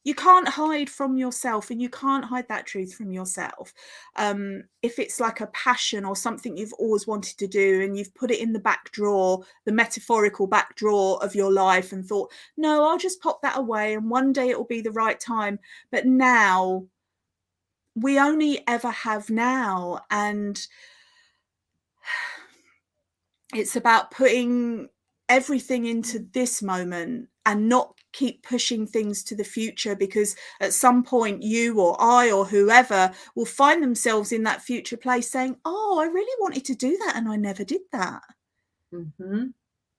you can't hide from yourself, and you can't hide that truth from yourself. If it's like a passion or something you've always wanted to do and you've put it in the back drawer, the metaphorical back drawer of your life, and thought, no, I'll just pop that away and one day it will be the right time. But now, we only ever have now. And it's about putting everything into this moment and not keep pushing things to the future, because at some point you or I or whoever will find themselves in that future place saying, oh, I really wanted to do that and I never did that. Mm-hmm.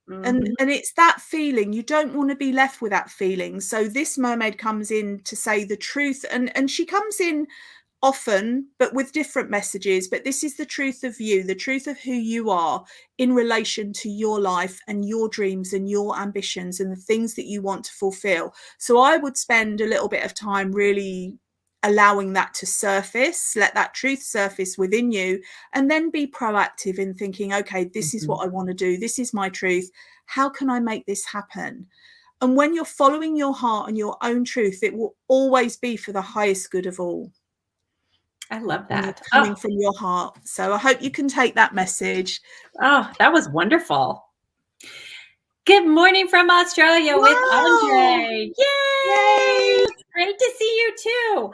Mm-hmm. And it's that feeling. You don't want to be left with that feeling. So this mermaid comes in to say the truth, and she comes in often, but with different messages. But this is the truth of you, the truth of who you are in relation to your life and your dreams and your ambitions and the things that you want to fulfill. So I would spend a little bit of time really allowing that to surface, let that truth surface within you, and then be proactive in thinking, okay, this is what I want to do. This is my truth. How can I make this happen? And when you're following your heart and your own truth, it will always be for the highest good of all. I love that. Coming from your heart. So I hope you can take that message. Oh, that was wonderful. Good morning from Australia with Andre. Yay! Great to see you too.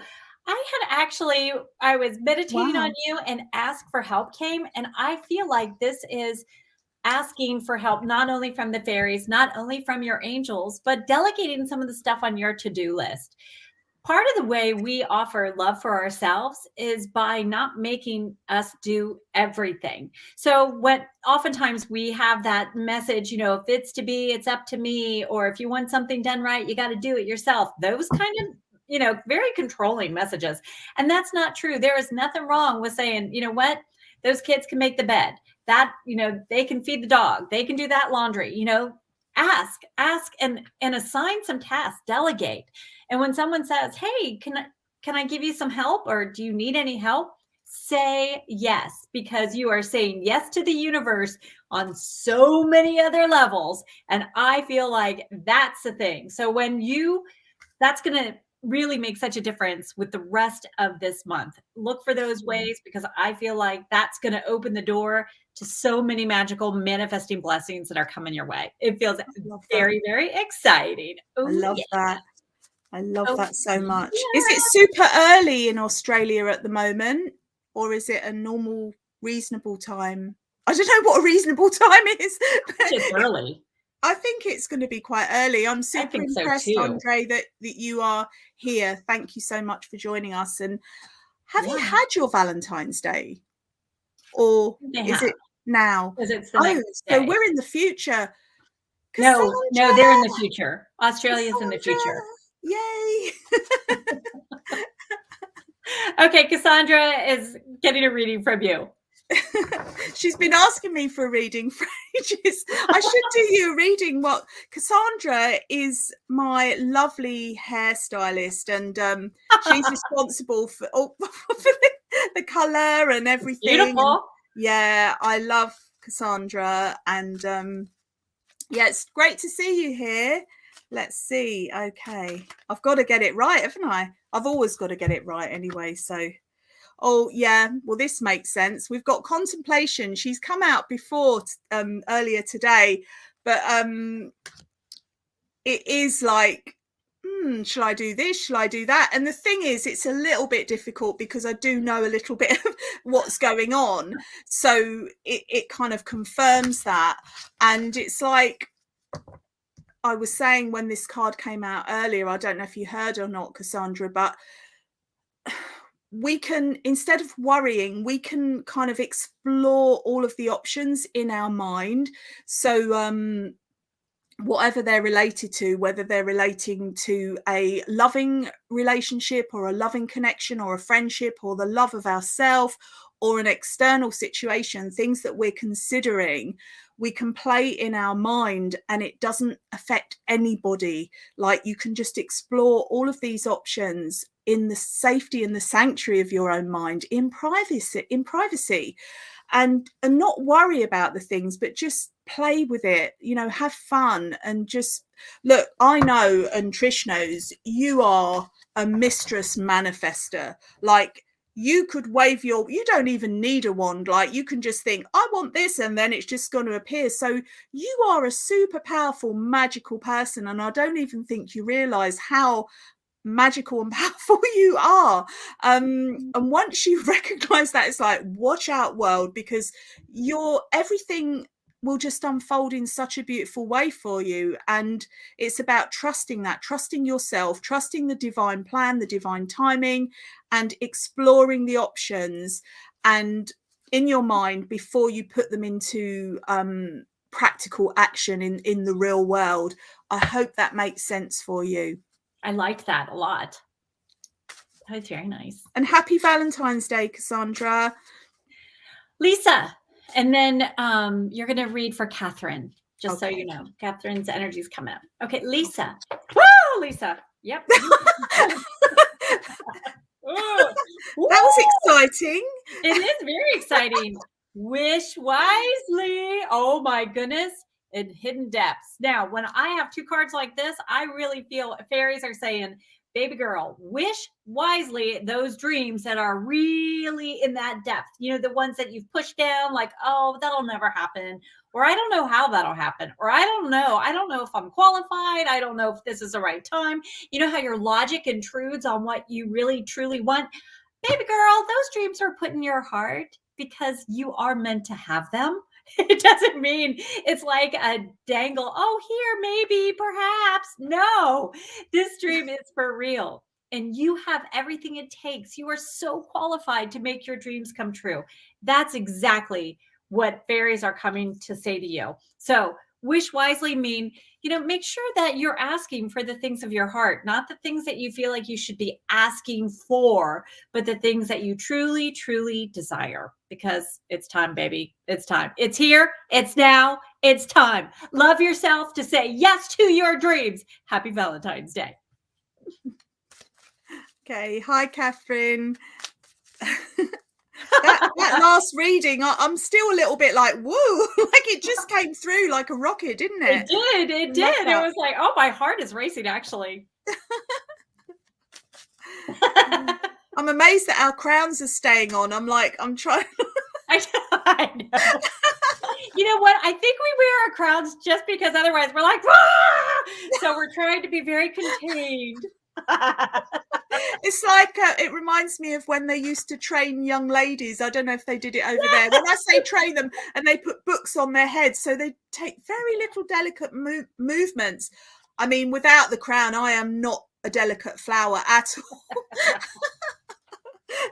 I was meditating on you, and ask for help came. And I feel like this is asking for help, not only from the fairies, not only from your angels, but delegating some of the stuff on your to-do list. Part of the way we offer love for ourselves is by not making us do everything. So when oftentimes we have that message, if it's to be, it's up to me, or if you want something done right, you got to do it yourself. Those kind of, very controlling messages. And that's not true. There is nothing wrong with saying, you know what, those kids can make the bed, that, they can feed the dog, they can do that laundry, ask and assign some tasks, delegate. And when someone says, hey, can I give you some help, or do you need any help? Say yes, because you are saying yes to the universe on so many other levels. And I feel like that's the thing. So that's going to really make such a difference with the rest of this month. Look for those ways, because I feel like that's going to open the door to so many magical manifesting blessings that are coming your way. It feels very, very exciting. I love that. I love that so much. Yeah. Is it super early in Australia at the moment, or is it a normal, reasonable time? I don't know what a reasonable time is. It's early. I think it's going to be quite early. I'm super impressed, Andre, that you are here. Thank you so much for joining us. And have you had your Valentine's Day? Or is it now? It's the next day. So we're in the future. No, they're in the future. Australia's in the future. Yay. Okay, Cassandra is getting a reading from you. She's been asking me for a reading for ages. I should do you a reading. Well, Cassandra is my lovely hairstylist, and she's responsible for the colour and everything. Beautiful. And yeah, I love Cassandra, and yeah, it's great to see you here. Let's see. Okay, I've got to get it right, haven't I? I've always got to get it right anyway. So oh yeah, well, this makes sense. We've got contemplation. She's come out before earlier today, but it is like, shall I do this? Shall I do that? And the thing is, it's a little bit difficult because I do know a little bit of what's going on. So it kind of confirms that. And it's like I was saying when this card came out earlier, I don't know if you heard or not, Cassandra, but we can, instead of worrying, we can kind of explore all of the options in our mind. So whatever they're related to, whether they're relating to a loving relationship or a loving connection or a friendship or the love of ourselves or an external situation, things that we're considering, we can play in our mind and it doesn't affect anybody. Like, you can just explore all of these options in the safety and the sanctuary of your own mind, in privacy, and not worry about the things, but just play with it, you know, have fun. And just look, I know, and Trish knows, you are a mistress manifester. Like, you could wave you don't even need a wand. Like, you can just think, I want this, and then it's just going to appear. So you are a super powerful, magical person, and I don't even think you realize how magical and powerful you are. And once you recognize that, it's like, watch out, world, because everything will just unfold in such a beautiful way for you. And it's about trusting yourself, trusting the divine plan, the divine timing, and exploring the options and in your mind before you put them into practical action in the real world. I hope that makes sense for you. I liked that a lot. That was very nice. And happy Valentine's Day, Cassandra. Lisa, and then you're going to read for Catherine, just so Okay. you know. Catherine's energy's come out. Okay, Lisa. Woo, Lisa. Yep. That was exciting. It is very exciting. Wish wisely. Oh my goodness. In hidden depths. Now, when I have two cards like this, I really feel fairies are saying, baby girl, wish wisely those dreams that are really in that depth. You know, the ones that you've pushed down, like, oh, that'll never happen. Or I don't know how that'll happen. Or I don't know. I don't know if I'm qualified. I don't know if this is the right time. You know how your logic intrudes on what you really, truly want? Baby girl, those dreams are put in your heart because you are meant to have them. It doesn't mean it's like a dangle. Oh, here, maybe, perhaps. No, this dream is for real. And you have everything it takes. You are so qualified to make your dreams come true. That's exactly what fairies are coming to say to you. So wish wisely mean, you know, make sure that you're asking for the things of your heart, not the things that you feel like you should be asking for, but the things that you truly, truly desire, because it's time, baby. It's time. It's here. It's now. It's time. Love yourself to say yes to your dreams. Happy Valentine's Day. Okay. Hi, Catherine. that last reading, I'm still a little bit like, woo, like it just came through like a rocket, didn't it? It did. It was like, oh, my heart is racing, actually. I'm amazed that our crowns are staying on. I'm trying. I know. You know what? I think we wear our crowns just because otherwise we're like, ah! So we're trying to be very contained. It's like it reminds me of when they used to train young ladies. I don't know if they did it over there. When I say train them, and they put books on their heads, so they take very little delicate movements. I mean, without the crown, I am not a delicate flower at all.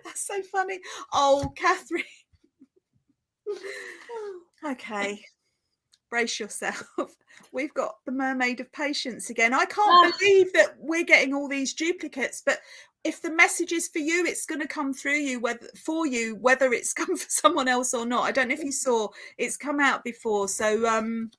That's so funny. Oh, Catherine. Okay. Brace yourself. We've got the Mermaid of Patience again. I can't believe that we're getting all these duplicates, but if the message is for you, it's going to come through you, whether it's come for someone else or not. I don't know if you saw, it's come out before. So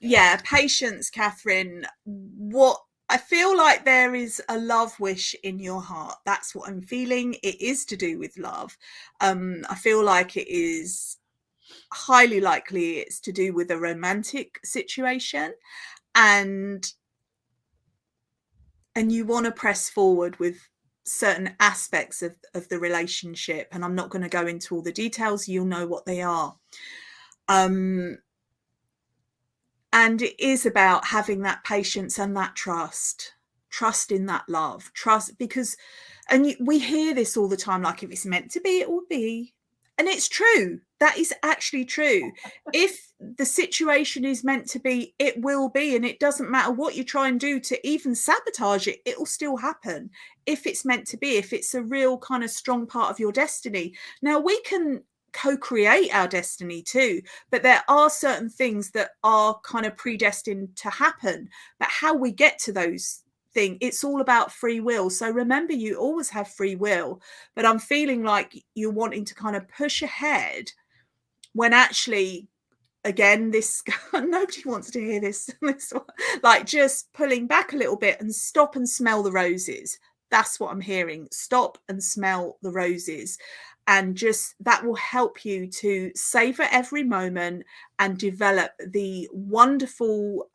yeah, patience, Catherine. What I feel like there is a love wish in your heart. That's what I'm feeling. It is to do with love. I feel like it is highly likely it's to do with a romantic situation, and you want to press forward with certain aspects of the relationship, and I'm not going to go into all the details. You'll know what they are. And it is about having that patience and that trust in that love, because, and we hear this all the time, like, if it's meant to be, it will be. And it's true. That is actually true. If the situation is meant to be, it will be. And it doesn't matter what you try and do to even sabotage it, it will still happen if it's meant to be, if it's a real kind of strong part of your destiny. Now, we can co-create our destiny too, but there are certain things that are kind of predestined to happen. But how we get to those thing, it's all about free will. So remember, you always have free will, but I'm feeling like you're wanting to kind of push ahead when actually, again, this nobody wants to hear this like, just pulling back a little bit and stop and smell the roses. That's what I'm hearing. Stop and smell the roses. And just that will help you to savor every moment and develop the wonderful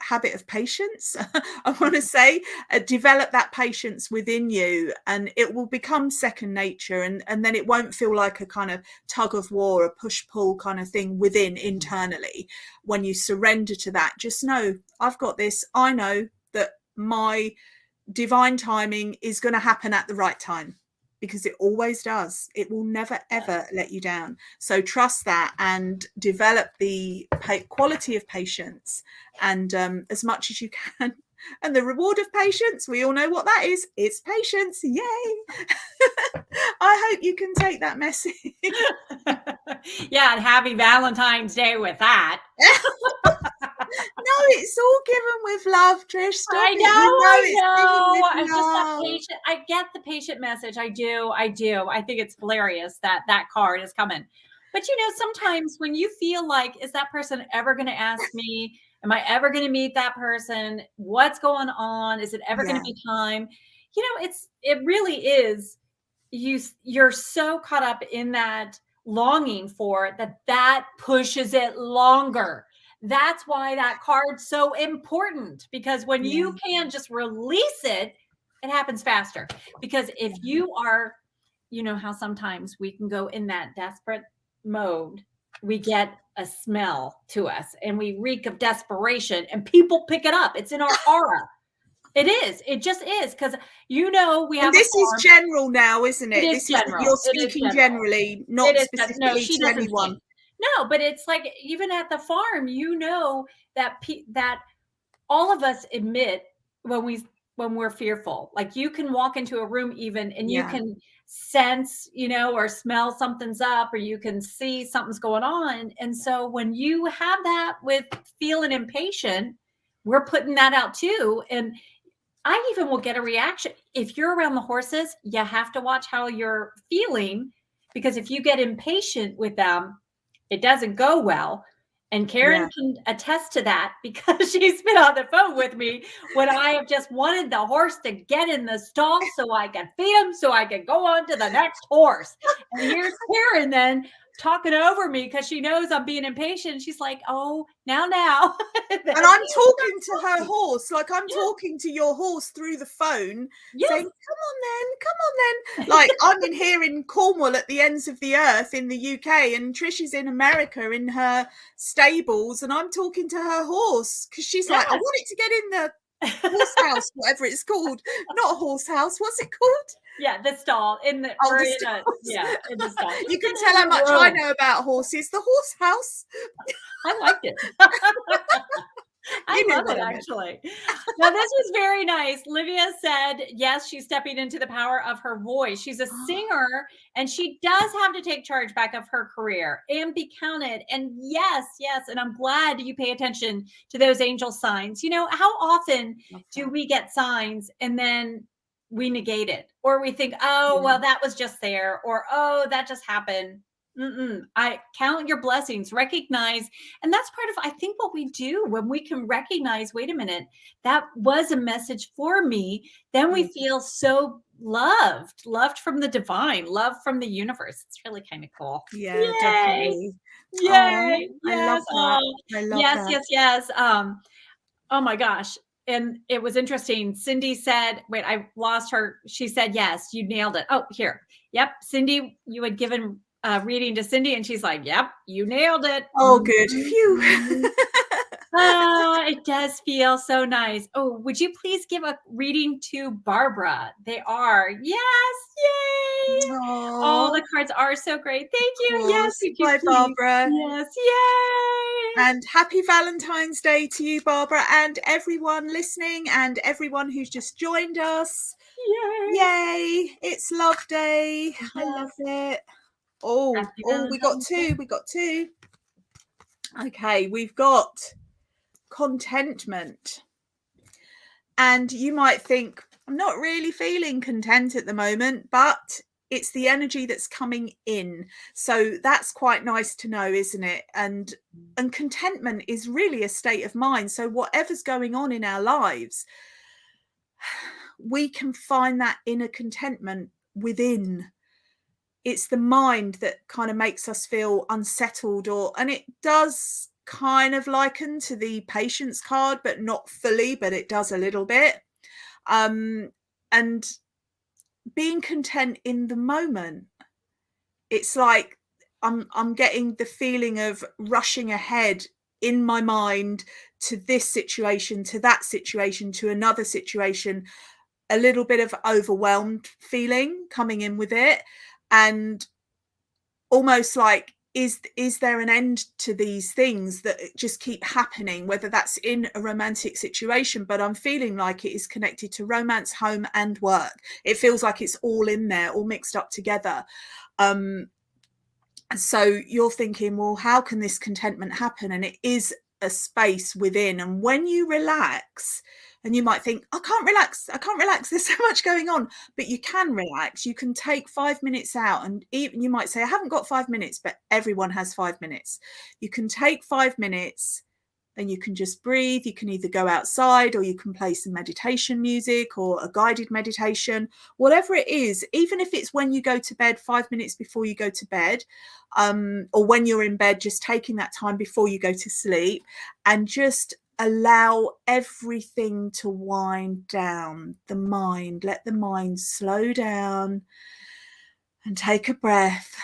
habit of patience. I want to say, develop that patience within you, and it will become second nature, and then it won't feel like a kind of tug of war, a push-pull kind of thing within internally. When you surrender to that, just know, I've got this. I know that my divine timing is going to happen at the right time, because it always does. It will never, ever let you down. So trust that and develop the quality of patience, and as much as you can. And the reward of patience, we all know what that is. It's patience. Yay. I hope you can take that message. Yeah, and happy Valentine's Day with that. No, it's all given with love, Trish. Stop I know, it. You know, I'm just that patient. I get the patient message. I do. I think it's hilarious that card is coming. But sometimes when you feel like, is that person ever going to ask me? Am I ever going to meet that person? What's going on? Is it ever going to be time? It really is. You're so caught up in that longing for that pushes it longer. That's why that card's so important, because when you can just release it, it happens faster. Because if you are, how sometimes we can go in that desperate mode, we get a smell to us and we reek of desperation, and people pick it up. It's in our aura. It is. It just is, because we have. And this is general now, isn't it? This is general. You're speaking generally, not specifically to anyone. No, but it's like, even at the farm, that that all of us admit when we're fearful. Like, you can walk into a room even, and you can sense, or smell something's up, or you can see something's going on. And so when you have that with feeling impatient, we're putting that out too. And I even will get a reaction. If you're around the horses, you have to watch how you're feeling, because if you get impatient with them, it doesn't go well. And Karen can attest to that, because she's been on the phone with me when I have just wanted the horse to get in the stall so I can feed him, so I can go on to the next horse. And here's Karen then talking over me because she knows I'm being impatient. She's like, oh, now. And I'm talking to her horse, like I'm talking to your horse through the phone, saying, come on then. Like, I'm in here in Cornwall at the ends of the earth in the UK, and Trish is in America in her stables, and I'm talking to her horse because she's like, I want it to get in the horse house, whatever it's called. Not a horse house. What's it called? Yeah, the stall in the in the stall. You can tell how much I know about horses. The horse house. I liked it. I love it, actually. Now, this was very nice. Livia said, yes, she's stepping into the power of her voice. She's a singer, and she does have to take charge back of her career and be counted. And yes. And I'm glad you pay attention to those angel signs. How often do we get signs and then we negate it, or we think, oh, well, that was just there, or, oh, that just happened. I count your blessings, recognize. And that's part of, I think, what we do when we can recognize, wait a minute, that was a message for me. Then we feel so loved from the divine, love from the universe. It's really kind of cool. Yeah, definitely. Yay. I love that. I love that. Yes. Oh my gosh. and it was interesting. Cindy said, wait, I lost her. She said, yes, you nailed it. Oh, here. Yep. Cindy, you had given reading to Cindy, and she's like, yep, you nailed it. Oh, good. Phew. Oh, it does feel so nice. Oh, would you please give a reading to Barbara? They are. Yes. Yay. Oh, the cards are so great. Thank you. Yes. Would you Bye, please? Barbara. Yes. Yay. And happy Valentine's Day to you, Barbara, and everyone listening and everyone who's just joined us. Yay. Yay. It's Love Day. Yes. I love it. Oh, we got two. We got two. Okay, we've got contentment. And you might think, I'm not really feeling content at the moment, but it's the energy that's coming in. So that's quite nice to know, isn't it? And contentment is really a state of mind. So whatever's going on in our lives, we can find that inner contentment within. It's the mind that kind of makes us feel unsettled, and it does kind of liken to the patience card, but not fully, but it does a little bit. And being content in the moment, it's like I'm getting the feeling of rushing ahead in my mind to this situation, to that situation, to another situation, a little bit of overwhelmed feeling coming in with it, and almost like, is there an end to these things that just keep happening, whether that's in a romantic situation, but I'm feeling like it is connected to romance, home and work. It feels like it's all in there, all mixed up together. So you're thinking, well, how can this contentment happen? And it is a space within. And when you relax, and you might think, I can't relax, there's so much going on, but you can relax. You can take 5 minutes out, and even you might say, I haven't got 5 minutes, but everyone has 5 minutes. You can take 5 minutes and you can just breathe. You can either go outside, or you can play some meditation music or a guided meditation, whatever it is, even if it's when you go to bed, 5 minutes before you go to bed, or when you're in bed, just taking that time before you go to sleep, and just allow everything to wind down. The mind, let the mind slow down and take a breath.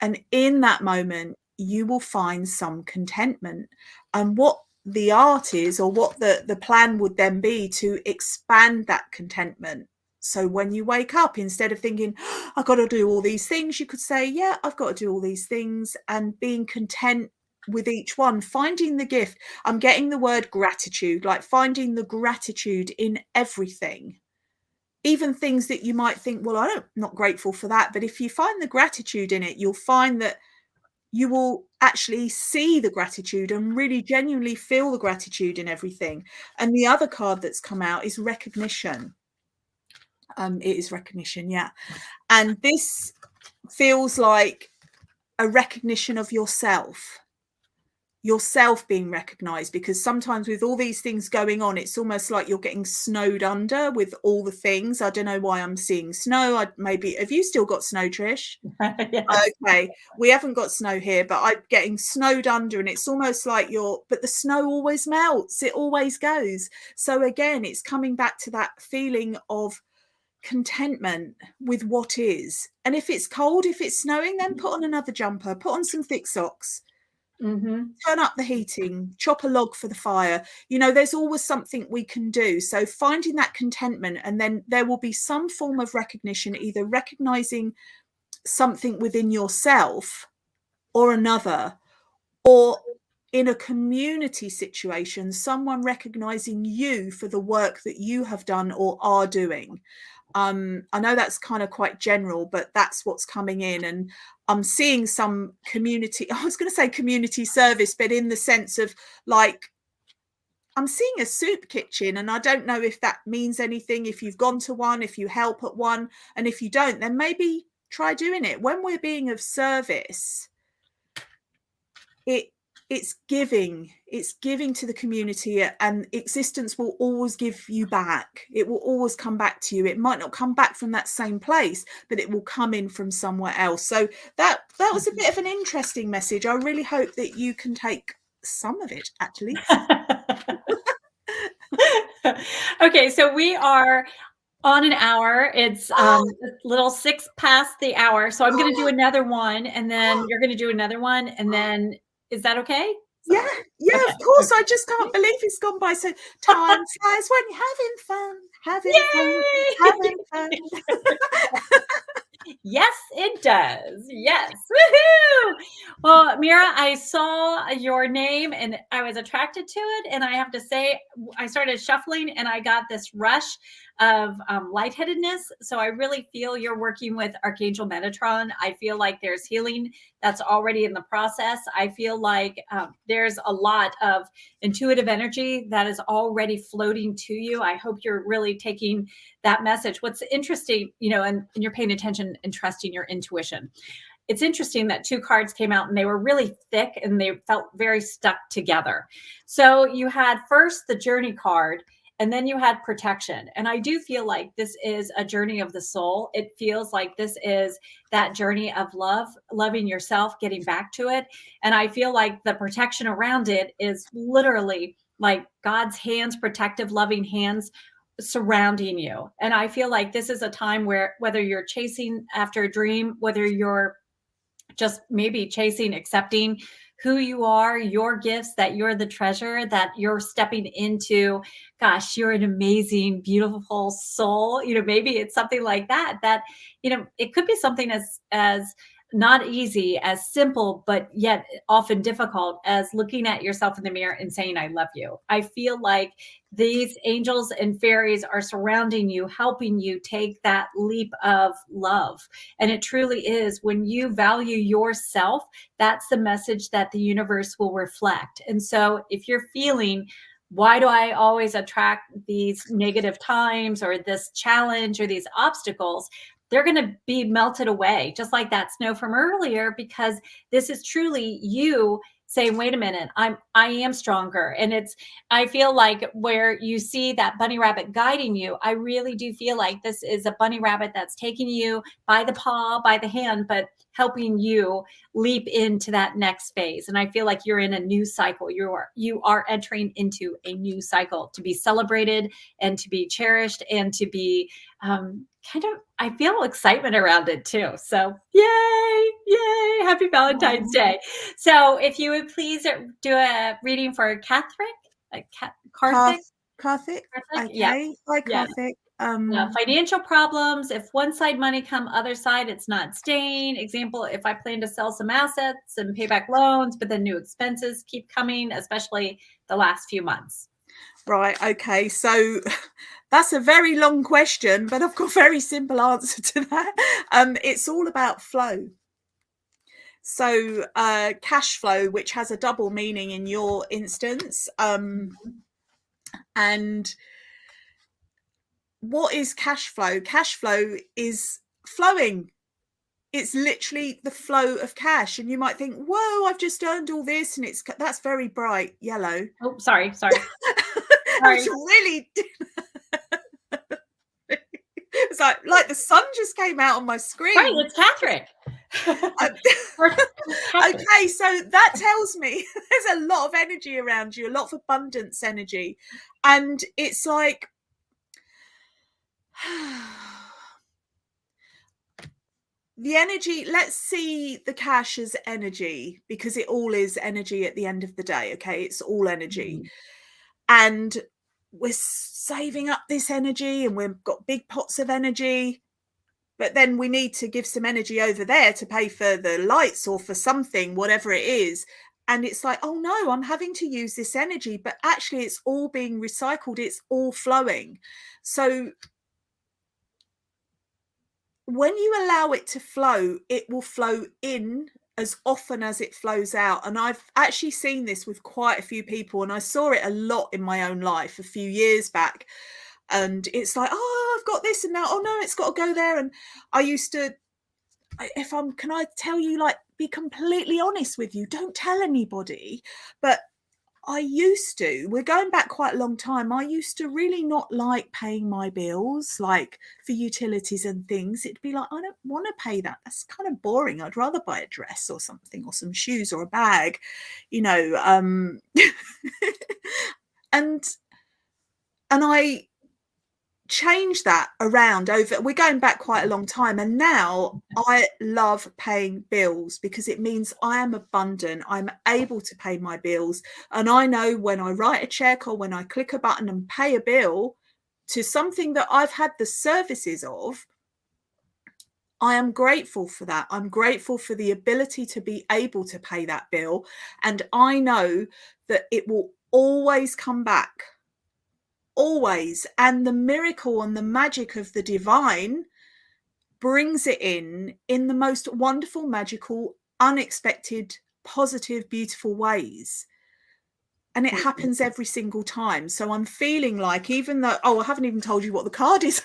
And in that moment, you will find some contentment. And what the art is, or what the plan would then be, to expand that contentment. So when you wake up, instead of thinking, I've got to do all these things, you could say, yeah, I've got to do all these things, and being content with each one, finding the gift. I'm getting the word gratitude, like finding the gratitude in everything, even things that you might think, well, I'm not grateful for that. But if you find the gratitude in it, you'll find that you will actually see the gratitude and really genuinely feel the gratitude in everything. And the other card that's come out is recognition. It is recognition, yeah. And this feels like a recognition of yourself being recognized, because sometimes with all these things going on, it's almost like you're getting snowed under with all the things. I don't know why I'm seeing snow. Maybe, have you still got snow, Trish? Yes. Okay, we haven't got snow here, but I'm getting snowed under, and it's almost like but the snow always melts, it always goes. So again, it's coming back to that feeling of contentment with what is. And if it's cold, if it's snowing, then put on another jumper, put on some thick socks. Turn up the heating, chop a log for the fire. There's always something we can do. So finding that contentment, and then there will be some form of recognition, either recognizing something within yourself or another, or in a community situation, someone recognizing you for the work that you have done or are doing. I know that's kind of quite general, but that's what's coming in. And I'm seeing some community, I was going to say community service, but in the sense of, like, I'm seeing a soup kitchen, and I don't know if that means anything, if you've gone to one, if you help at one, and if you don't, then maybe try doing it. When we're being of service, it's giving to the community, and existence will always give you back. It will always come back to you. It might not come back from that same place, but it will come in from somewhere else. So that was a bit of an interesting message. I really hope that you can take some of it, actually. Okay, so we are on an hour. It's a little 6 past the hour. So I'm gonna do another one, and then you're gonna do another one, and then is that okay? Yeah, yeah, Okay, of course. I okay. just can't believe it's gone by. So time flies when you're having fun, having Yay! fun. Yes, it does. Yes. Woohoo! Well, Mira, I saw your name and I was attracted to it. And I have to say, I started shuffling and I got this rush of lightheadedness. So I really feel you're working with Archangel Metatron. I feel like there's healing that's already in the process. I feel like there's a lot of intuitive energy that is already floating to you. I hope you're really taking that message. What's interesting, and you're paying attention and trusting your intuition. It's interesting that 2 cards came out and they were really thick and they felt very stuck together. So you had first the journey card, and then you had protection. And I do feel like this is a journey of the soul. It feels like this is that journey of love, loving yourself, getting back to it. And I feel like the protection around it is literally like God's hands, protective, loving hands surrounding you. And I feel like this is a time where whether you're chasing after a dream, whether you're just maybe chasing, accepting who you are, your gifts, that you're the treasure, that you're stepping into, gosh, you're an amazing, beautiful soul. Maybe it's something like that, it could be something as not easy, as simple, but yet often difficult as looking at yourself in the mirror and saying, I love you. I feel like these angels and fairies are surrounding you, helping you take that leap of love. And it truly is, when you value yourself, that's the message that the universe will reflect. And so if you're feeling, why do I always attract these negative times or this challenge or these obstacles? They're going to be melted away, just like that snow from earlier, because this is truly you saying, wait a minute, I am stronger. And I feel like where you see that bunny rabbit guiding you, I really do feel like this is a bunny rabbit that's taking you by the paw, by the hand, but helping you leap into that next phase. And I feel like you're in a new cycle. You are entering into a new cycle to be celebrated and to be cherished and to be I feel excitement around it too. So yay, happy Valentine's Day. So if you would please do a reading for Karthik. Karthik. Karthik? Okay. Yeah. Hi, Yeah. Karthik. Financial problems. If one side money come, other side it's not staying. Example, if I plan to sell some assets and pay back loans, but then new expenses keep coming, especially the last few months. Right. Okay. So that's a very long question, but I've got a very simple answer to that. It's all about flow. So cash flow, which has a double meaning in your instance. And what is cash flow? Cash flow is flowing. It's literally the flow of cash. And you might think, whoa, I've just earned all this. And that's very bright yellow. Oh, sorry. It's really it's like the sun just came out on my screen. Right, it's Patrick. Okay, so that tells me there's a lot of energy around you, a lot of abundance energy. And it's like the energy, let's see the cash as energy, because it all is energy at the end of the day. Okay, it's all energy. And we're saving up this energy and we've got big pots of energy, but then we need to give some energy over there to pay for the lights or for something, whatever it is. And it's like, oh no, I'm having to use this energy, but actually it's all being recycled. It's all flowing. So when you allow it to flow, it will flow in as often as it flows out. And I've actually seen this with quite a few people, and I saw it a lot in my own life a few years back. And it's like, oh, I've got this, and now, oh no, it's got to go there. And I used to, can I tell you, like, be completely honest with you, don't tell anybody, but we're going back quite a long time, I used to really not like paying my bills, like for utilities and things. It'd be like, I don't want to pay that. That's kind of boring. I'd rather buy a dress or something, or some shoes or a bag, And I changed that around over, we're going back quite a long time, and now I love paying bills because it means I am abundant. I'm able to pay my bills, and I know when I write a check or when I click a button and pay a bill to something that I've had the services of, I am grateful for that. I'm grateful for the ability to be able to pay that bill, and I know that it will always come back. Always. And the miracle and the magic of the divine brings it in the most wonderful, magical, unexpected, positive, beautiful ways. And it happens every single time. So I'm feeling like, even though, I haven't even told you what the card is.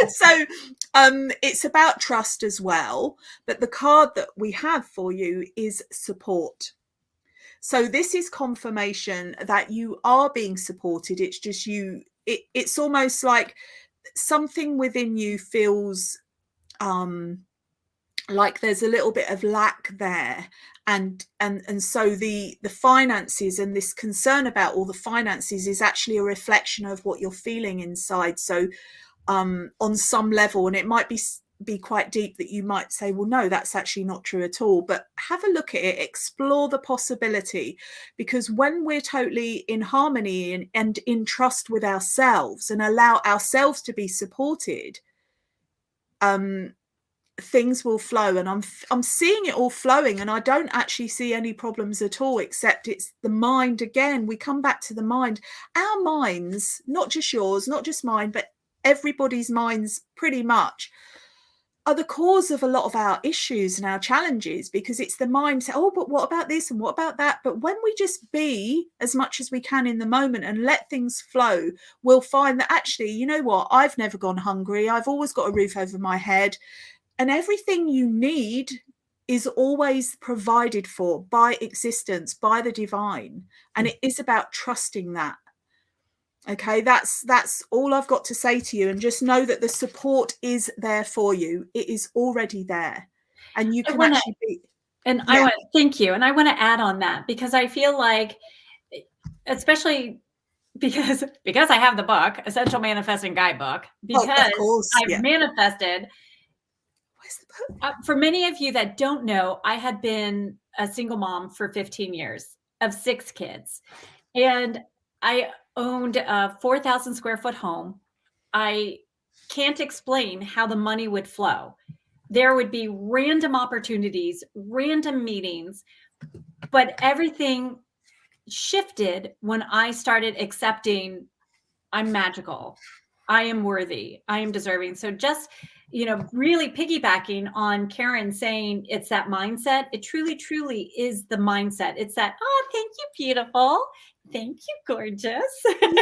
So it's about trust as well. But the card that we have for you is support. So this is confirmation that you are being supported. It's just it's almost like something within you feels like there's a little bit of lack there. And so the finances and this concern about all the finances is actually a reflection of what you're feeling inside. So on some level, and it might be quite deep, that you might say, well, no, that's actually not true at all. But have a look at it, explore the possibility, because when we're totally in harmony and in trust with ourselves and allow ourselves to be supported, things will flow. And I'm seeing it all flowing, and I don't actually see any problems at all, except it's the mind. Again, we come back to the mind. Our minds, not just yours, not just mine, but everybody's minds pretty much, are the cause of a lot of our issues and our challenges, because it's the mind say, oh, but what about this and what about that? But when we just be as much as we can in the moment and let things flow, we'll find that actually, you know what, I've never gone hungry. I've always got a roof over my head, and everything you need is always provided for by existence, by the divine. And it is about trusting that. Okay, that's all I've got to say to you. And just know that the support is there for you. It is already there. And you can actually be. And I want to thank you. And I want to add on that, because I feel like, especially because I have the book, Essential Manifesting Guidebook, because I've manifested. Where's the book? For many of you that don't know, I had been a single mom for 15 years of 6 kids. And I owned a 4,000 square foot home. I can't explain how the money would flow. There would be random opportunities, random meetings, but everything shifted when I started accepting I'm magical, I am worthy, I am deserving. So just, really piggybacking on Karen saying it's that mindset. It truly, truly is the mindset. It's that, oh, thank you, beautiful. Thank you, gorgeous. Yay. Yay.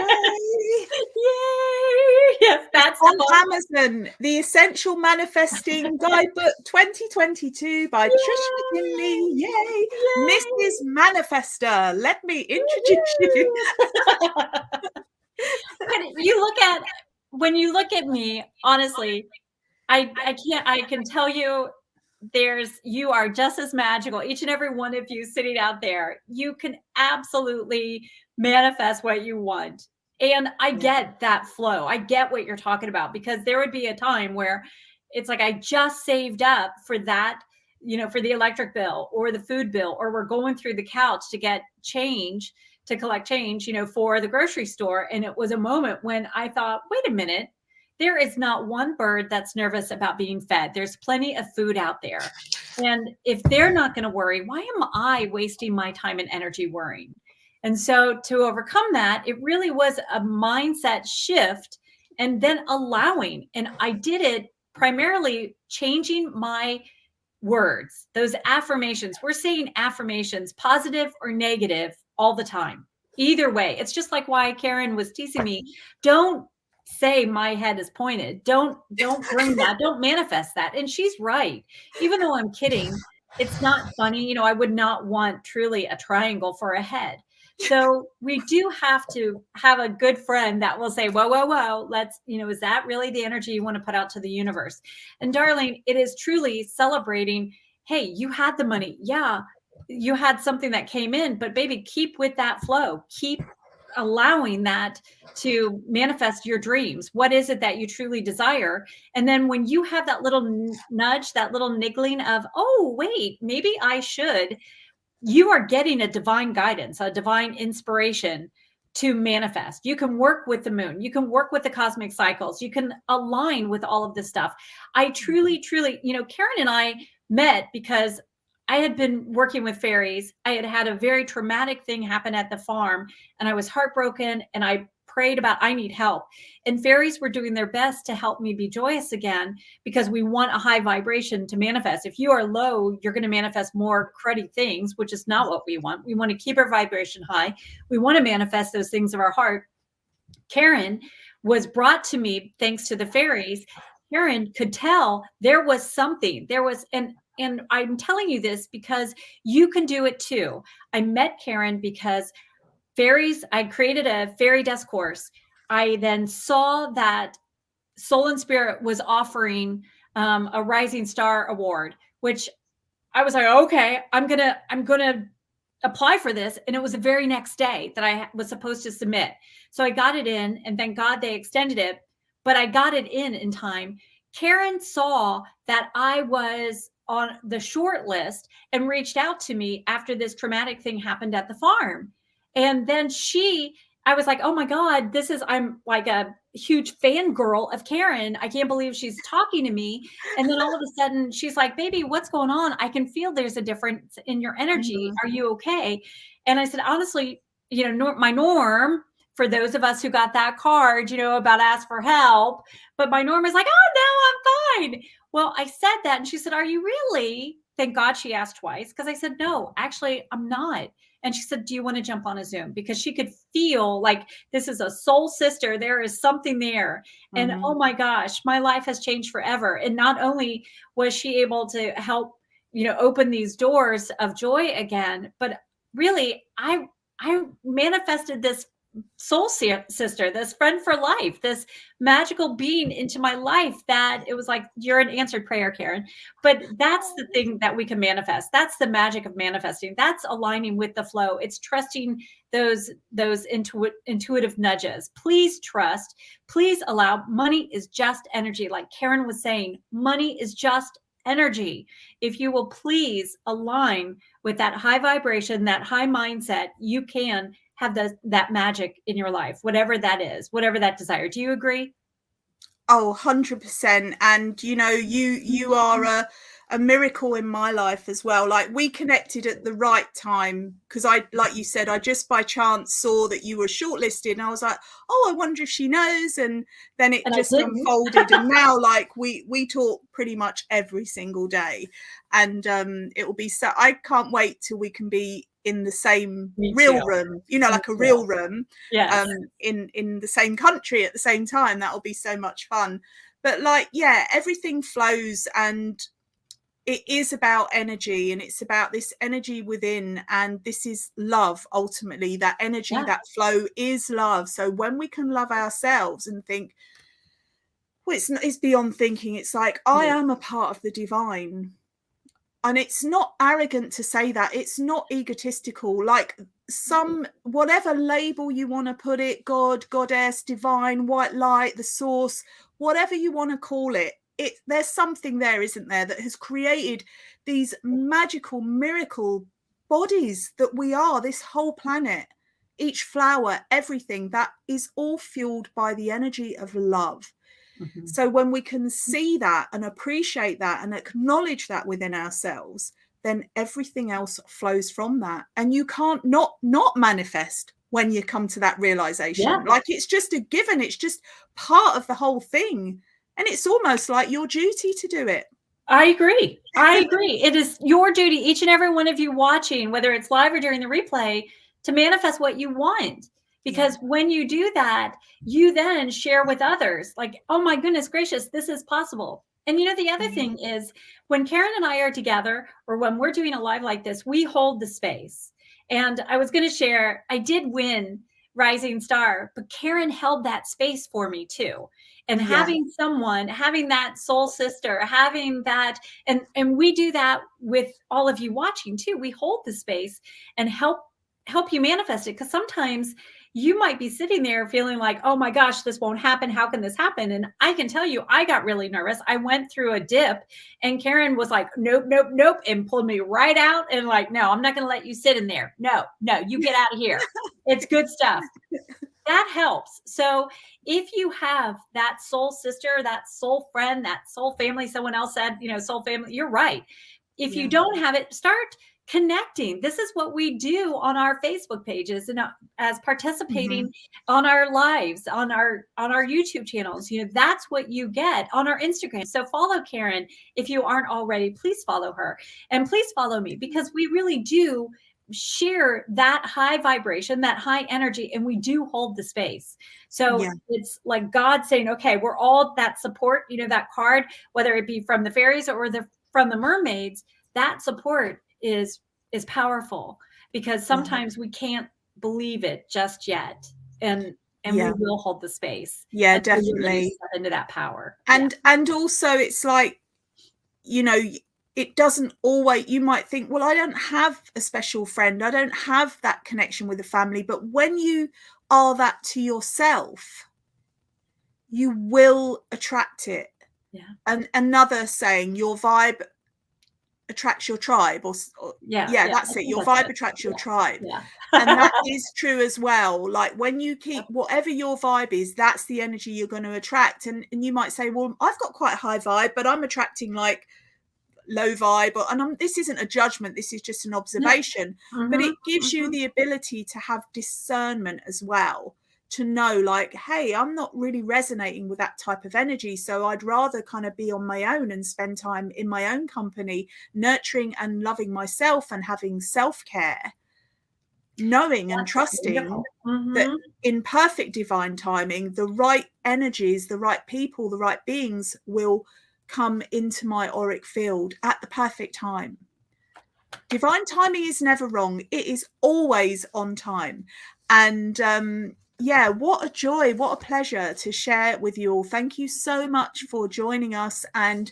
Yes, that's on Amazon, The Essential Manifesting Guidebook 2022 by Trish Mckinnley. Yay. Mrs. Manifester, let me introduce you. When you look at me, honestly, I can tell you, you are just as magical. Each and every one of you sitting out there, you can absolutely manifest what you want. And I get that flow. I get what you're talking about, because there would be a time where it's like, I just saved up for that, for the electric bill or the food bill, or we're going through the couch to get change, to collect change, for the grocery store. And it was a moment when I thought, wait a minute, there is not one bird that's nervous about being fed. There's plenty of food out there. And if they're not going to worry, why am I wasting my time and energy worrying? And so to overcome that, it really was a mindset shift, and then allowing. And I did it primarily changing my words, those affirmations. We're saying affirmations, positive or negative, all the time. Either way, it's just like why Karen was teasing me. Don't say my head is pointed. Don't bring that. Don't manifest that. And she's right. Even though I'm kidding, it's not funny. I would not want truly a triangle for a head. So we do have to have a good friend that will say, whoa, let's, is that really the energy you want to put out to the universe? And darling, it is truly celebrating, hey, you had the money. Yeah, you had something that came in, but baby, keep with that flow. Keep allowing that to manifest your dreams. What is it that you truly desire? And then when you have that little nudge, that little niggling of, oh, wait, maybe I should, you are getting a divine guidance, a divine inspiration to manifest. You can work with the moon. You can work with the cosmic cycles. You can align with all of this stuff. I truly, truly, Karen and I met because I had been working with fairies. I had had a very traumatic thing happen at the farm, and I was heartbroken, and I prayed about, I need help. And fairies were doing their best to help me be joyous again, because we want a high vibration to manifest. If you are low, you're going to manifest more cruddy things, which is not what we want. We want to keep our vibration high. We want to manifest those things of our heart. Karen was brought to me thanks to the fairies. Karen could tell there was something. And I'm telling you this because you can do it too. I met Karen because fairies, I created a fairy desk course. I then saw that Soul and Spirit was offering a Rising Star Award, which I was like, okay, I'm gonna apply for this. And it was the very next day that I was supposed to submit. So I got it in, and thank God they extended it, but I got it in time. Karen saw that I was on the short list and reached out to me after this traumatic thing happened at the farm. And then I was like, oh my God, I'm like a huge fangirl of Karen. I can't believe she's talking to me. And then all of a sudden she's like, baby, what's going on? I can feel there's a difference in your energy. Are you okay? And I said, honestly, my norm, for those of us who got that card, about ask for help, but my norm is like, oh no, I'm fine. Well, I said that, and she said, are you really? Thank God she asked twice, because I said, no, actually, I'm not. And she said, do you want to jump on a Zoom? Because she could feel like this is a soul sister. There is something there. And oh my gosh, my life has changed forever. And not only was she able to help, open these doors of joy again, but really, I manifested this soul sister, this friend for life, this magical being into my life, that it was like, you're an answered prayer, Karen. But that's the thing that we can manifest. That's the magic of manifesting. That's aligning with the flow. It's trusting those intuitive nudges. Please trust. Please allow. Money is just energy. Like Karen was saying, money is just energy. If you will please align with that high vibration, that high mindset, you can have that magic in your life, whatever that is, whatever that desire. Do you agree? Oh, 100%. And you are a miracle in my life as well. Like, we connected at the right time, because like you said, I just by chance saw that you were shortlisted, and I was like, oh, I wonder if she knows. And then it just unfolded. And now, like, we talk pretty much every single day, and it will be so, I can't wait till we can be in the same real room, like a real room, in the same country at the same time. That'll be so much fun. But like, yeah, everything flows, and it is about energy, and it's about this energy within, and this is love. Ultimately, that energy, that flow is love. So when we can love ourselves and think, well, it's beyond thinking. It's like, I am a part of the divine. And it's not arrogant to say that. It's not egotistical. Like, whatever label you want to put it, God, goddess, divine, white light, the source, whatever you want to call it, there's something there, isn't there, that has created these magical miracle bodies that we are, this whole planet, each flower, everything, that is all fueled by the energy of love. So when we can see that and appreciate that and acknowledge that within ourselves, then everything else flows from that. And you can't not manifest when you come to that realization. Like, it's just a given. It's just part of the whole thing. And it's almost like your duty to do it. I agree. It is your duty, each and every one of you watching, whether it's live or during the replay, to manifest what you want. Because when you do that, you then share with others, like, oh my goodness gracious, this is possible. And the other thing is, when Karen and I are together, or when we're doing a live like this, we hold the space. And I was going to share, I did win Rising Star, but Karen held that space for me too. And having that soul sister, having that, and we do that with all of you watching too. We hold the space and help you manifest it. Because sometimes you might be sitting there feeling like, oh my gosh, this won't happen. How can this happen? And I can tell you, I got really nervous. I went through a dip and Karen was like, nope, nope, nope, and pulled me right out and like, no, I'm not going to let you sit in there. No, you get out of here. It's good stuff. That helps. So if you have that soul sister, that soul friend, that soul family, someone else said, soul family, you're right. If you don't have it, start connecting. This is what we do on our Facebook pages and as participating on our lives, on our YouTube channels. That's what you get on our Instagram. So follow Karen. If you aren't already, please follow her and please follow me, because we really do share that high vibration, that high energy, and we do hold the space. So it's like God saying, okay, we're all that support, that card, whether it be from the fairies or from the mermaids, that support is powerful, because sometimes we can't believe it just yet. And we will hold the space. Yeah, definitely. Really step into that power. And also it's like, it doesn't always, you might think, well, I don't have a special friend. I don't have that connection with the family. But when you are that to yourself, you will attract it. Yeah. And another saying, your vibe attracts your tribe, that's it. Your vibe attracts your tribe. Yeah. And that is true as well. Like when you keep whatever your vibe is, that's the energy you're going to attract. And you might say, well, I've got quite a high vibe, but I'm attracting like low vibe, and this isn't a judgment, this is just an observation. But it gives you the ability to have discernment as well, to know like, hey, I'm not really resonating with that type of energy, so I'd rather kind of be on my own and spend time in my own company, nurturing and loving myself and having self-care, knowing and trusting that in perfect divine timing, the right energies, the right people, the right beings will come into my auric field at the perfect time. Divine timing is never wrong. It is always on time. And what a joy, what a pleasure to share it with you all. Thank you so much for joining us, and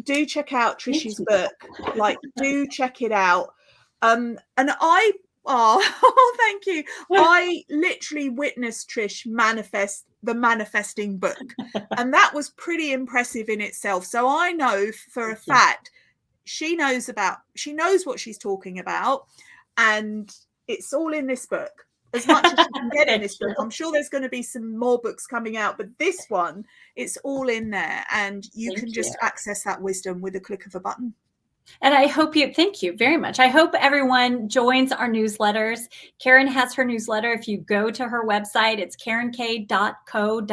do check out Trish's book. Like, do check it out. And thank you. I literally witnessed Trish manifest the manifesting book, and that was pretty impressive in itself. So I know for a fact she knows what she's talking about, and it's all in this book, as much as you can get in this book. I'm sure there's going to be some more books coming out, but this one, it's all in there, and you can just access that wisdom with a click of a button. And I hope thank you very much. I hope everyone joins our newsletters. Karen has her newsletter. If you go to her website, it's karenkay.co.uk,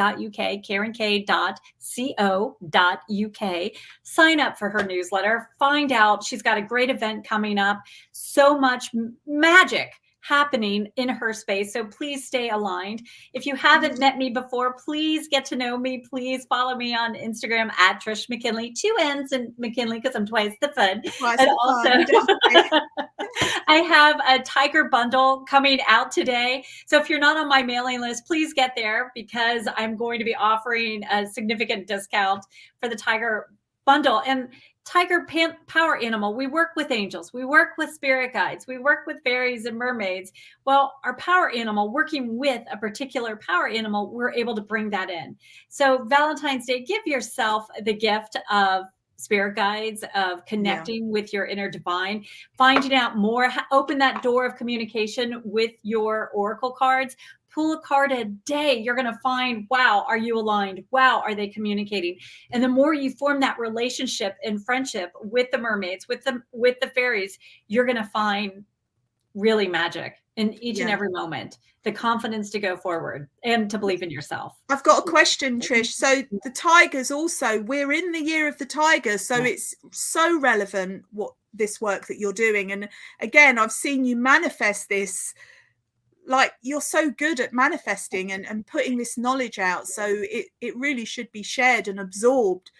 karenkay.co.uk. Sign up for her newsletter. Find out. She's got a great event coming up. So much magic happening in her space. So please stay aligned. If you haven't met me before, please get to know me. Please follow me on Instagram at Trish Mckinnley, 2 N's in McKinley, because I'm twice the fun. I have a tiger bundle coming out today. So if you're not on my mailing list, please get there, because I'm going to be offering a significant discount for the tiger bundle. And tiger power animal, we work with angels, we work with spirit guides, we work with fairies and mermaids. Well, our power animal, working with a particular power animal, we're able to bring that in. So Valentine's Day, give yourself the gift of spirit guides, of connecting with your inner divine, finding out more, open that door of communication with your oracle cards. Pull a card a day. You're going to find, wow, are you aligned? Wow, are they communicating? And the more you form that relationship and friendship with the mermaids, with the fairies, you're going to find really magic in each and every moment. The confidence to go forward and to believe in yourself. I've got a question, Trish. So the tigers also, we're in the year of the tiger. So it's so relevant what this work that you're doing. And again, I've seen you manifest this. Like, you're so good at manifesting and putting this knowledge out. So it really should be shared and absorbed.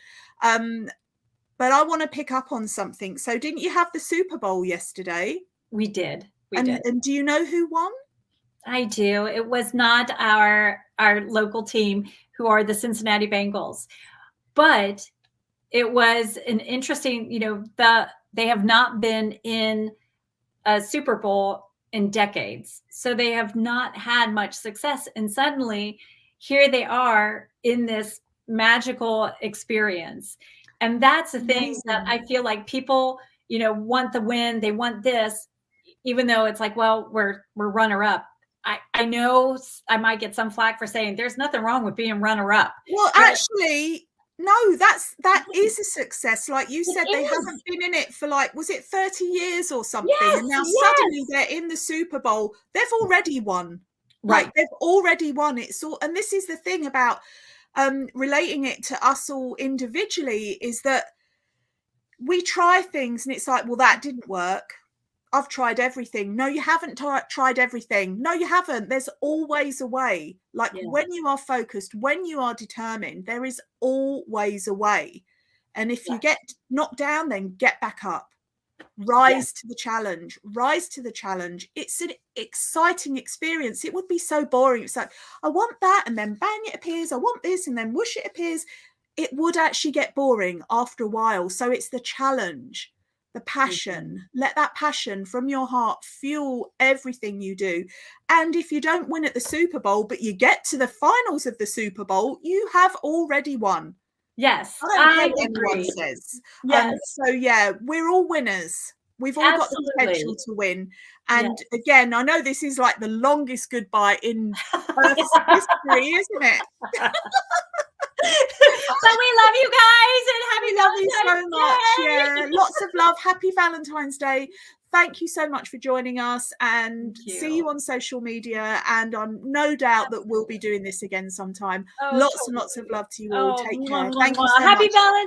But I want to pick up on something. So didn't you have the Super Bowl yesterday? We did. And do you know who won? I do. It was not our local team, who are the Cincinnati Bengals, but it was an interesting, they have not been in a Super Bowl in decades. So they have not had much success. And suddenly here they are in this magical experience. And that's the thing that I feel like people, you know, want the win. They want this, even though it's like, well, we're runner up. I know I might get some flack for saying there's nothing wrong with being runner up. Well, actually, no, that is a success. Like you said, they haven't been in it for like, was it 30 years or something? Yes, and now yes. suddenly they're in the Super Bowl. They've already won. Right. Like, they've already won. It's all, and this is the thing about relating it to us all individually, is that we try things and it's like, well, that didn't work. I've tried everything. No, you haven't tried everything. No, you haven't. There's always a way. Like, when you are focused, when you are determined, there is always a way. And if you get knocked down, then get back up. Rise to the challenge. Rise to the challenge. It's an exciting experience. It would be so boring. It's like, I want that, and then bang, it appears. I want this, and then whoosh, it appears. It would actually get boring after a while. So it's the challenge. The passion, let that passion from your heart fuel everything you do. And if you don't win at the Super Bowl, but you get to the finals of the Super Bowl, you have already won. Yes, I don't care what anyone says. So yeah, we're all winners. We've all got the potential to win. And again, I know this is like the longest goodbye in Earth's history, isn't it? But we love you guys, and happy Valentine's Day. So much. Yeah, lots of love. Happy Valentine's Day. Thank you so much for joining us, and see you on social media. And I'm no doubt that we'll be doing this again sometime. Lots and lots of love to you all. Take care. Thank you so much. Happy Valentine's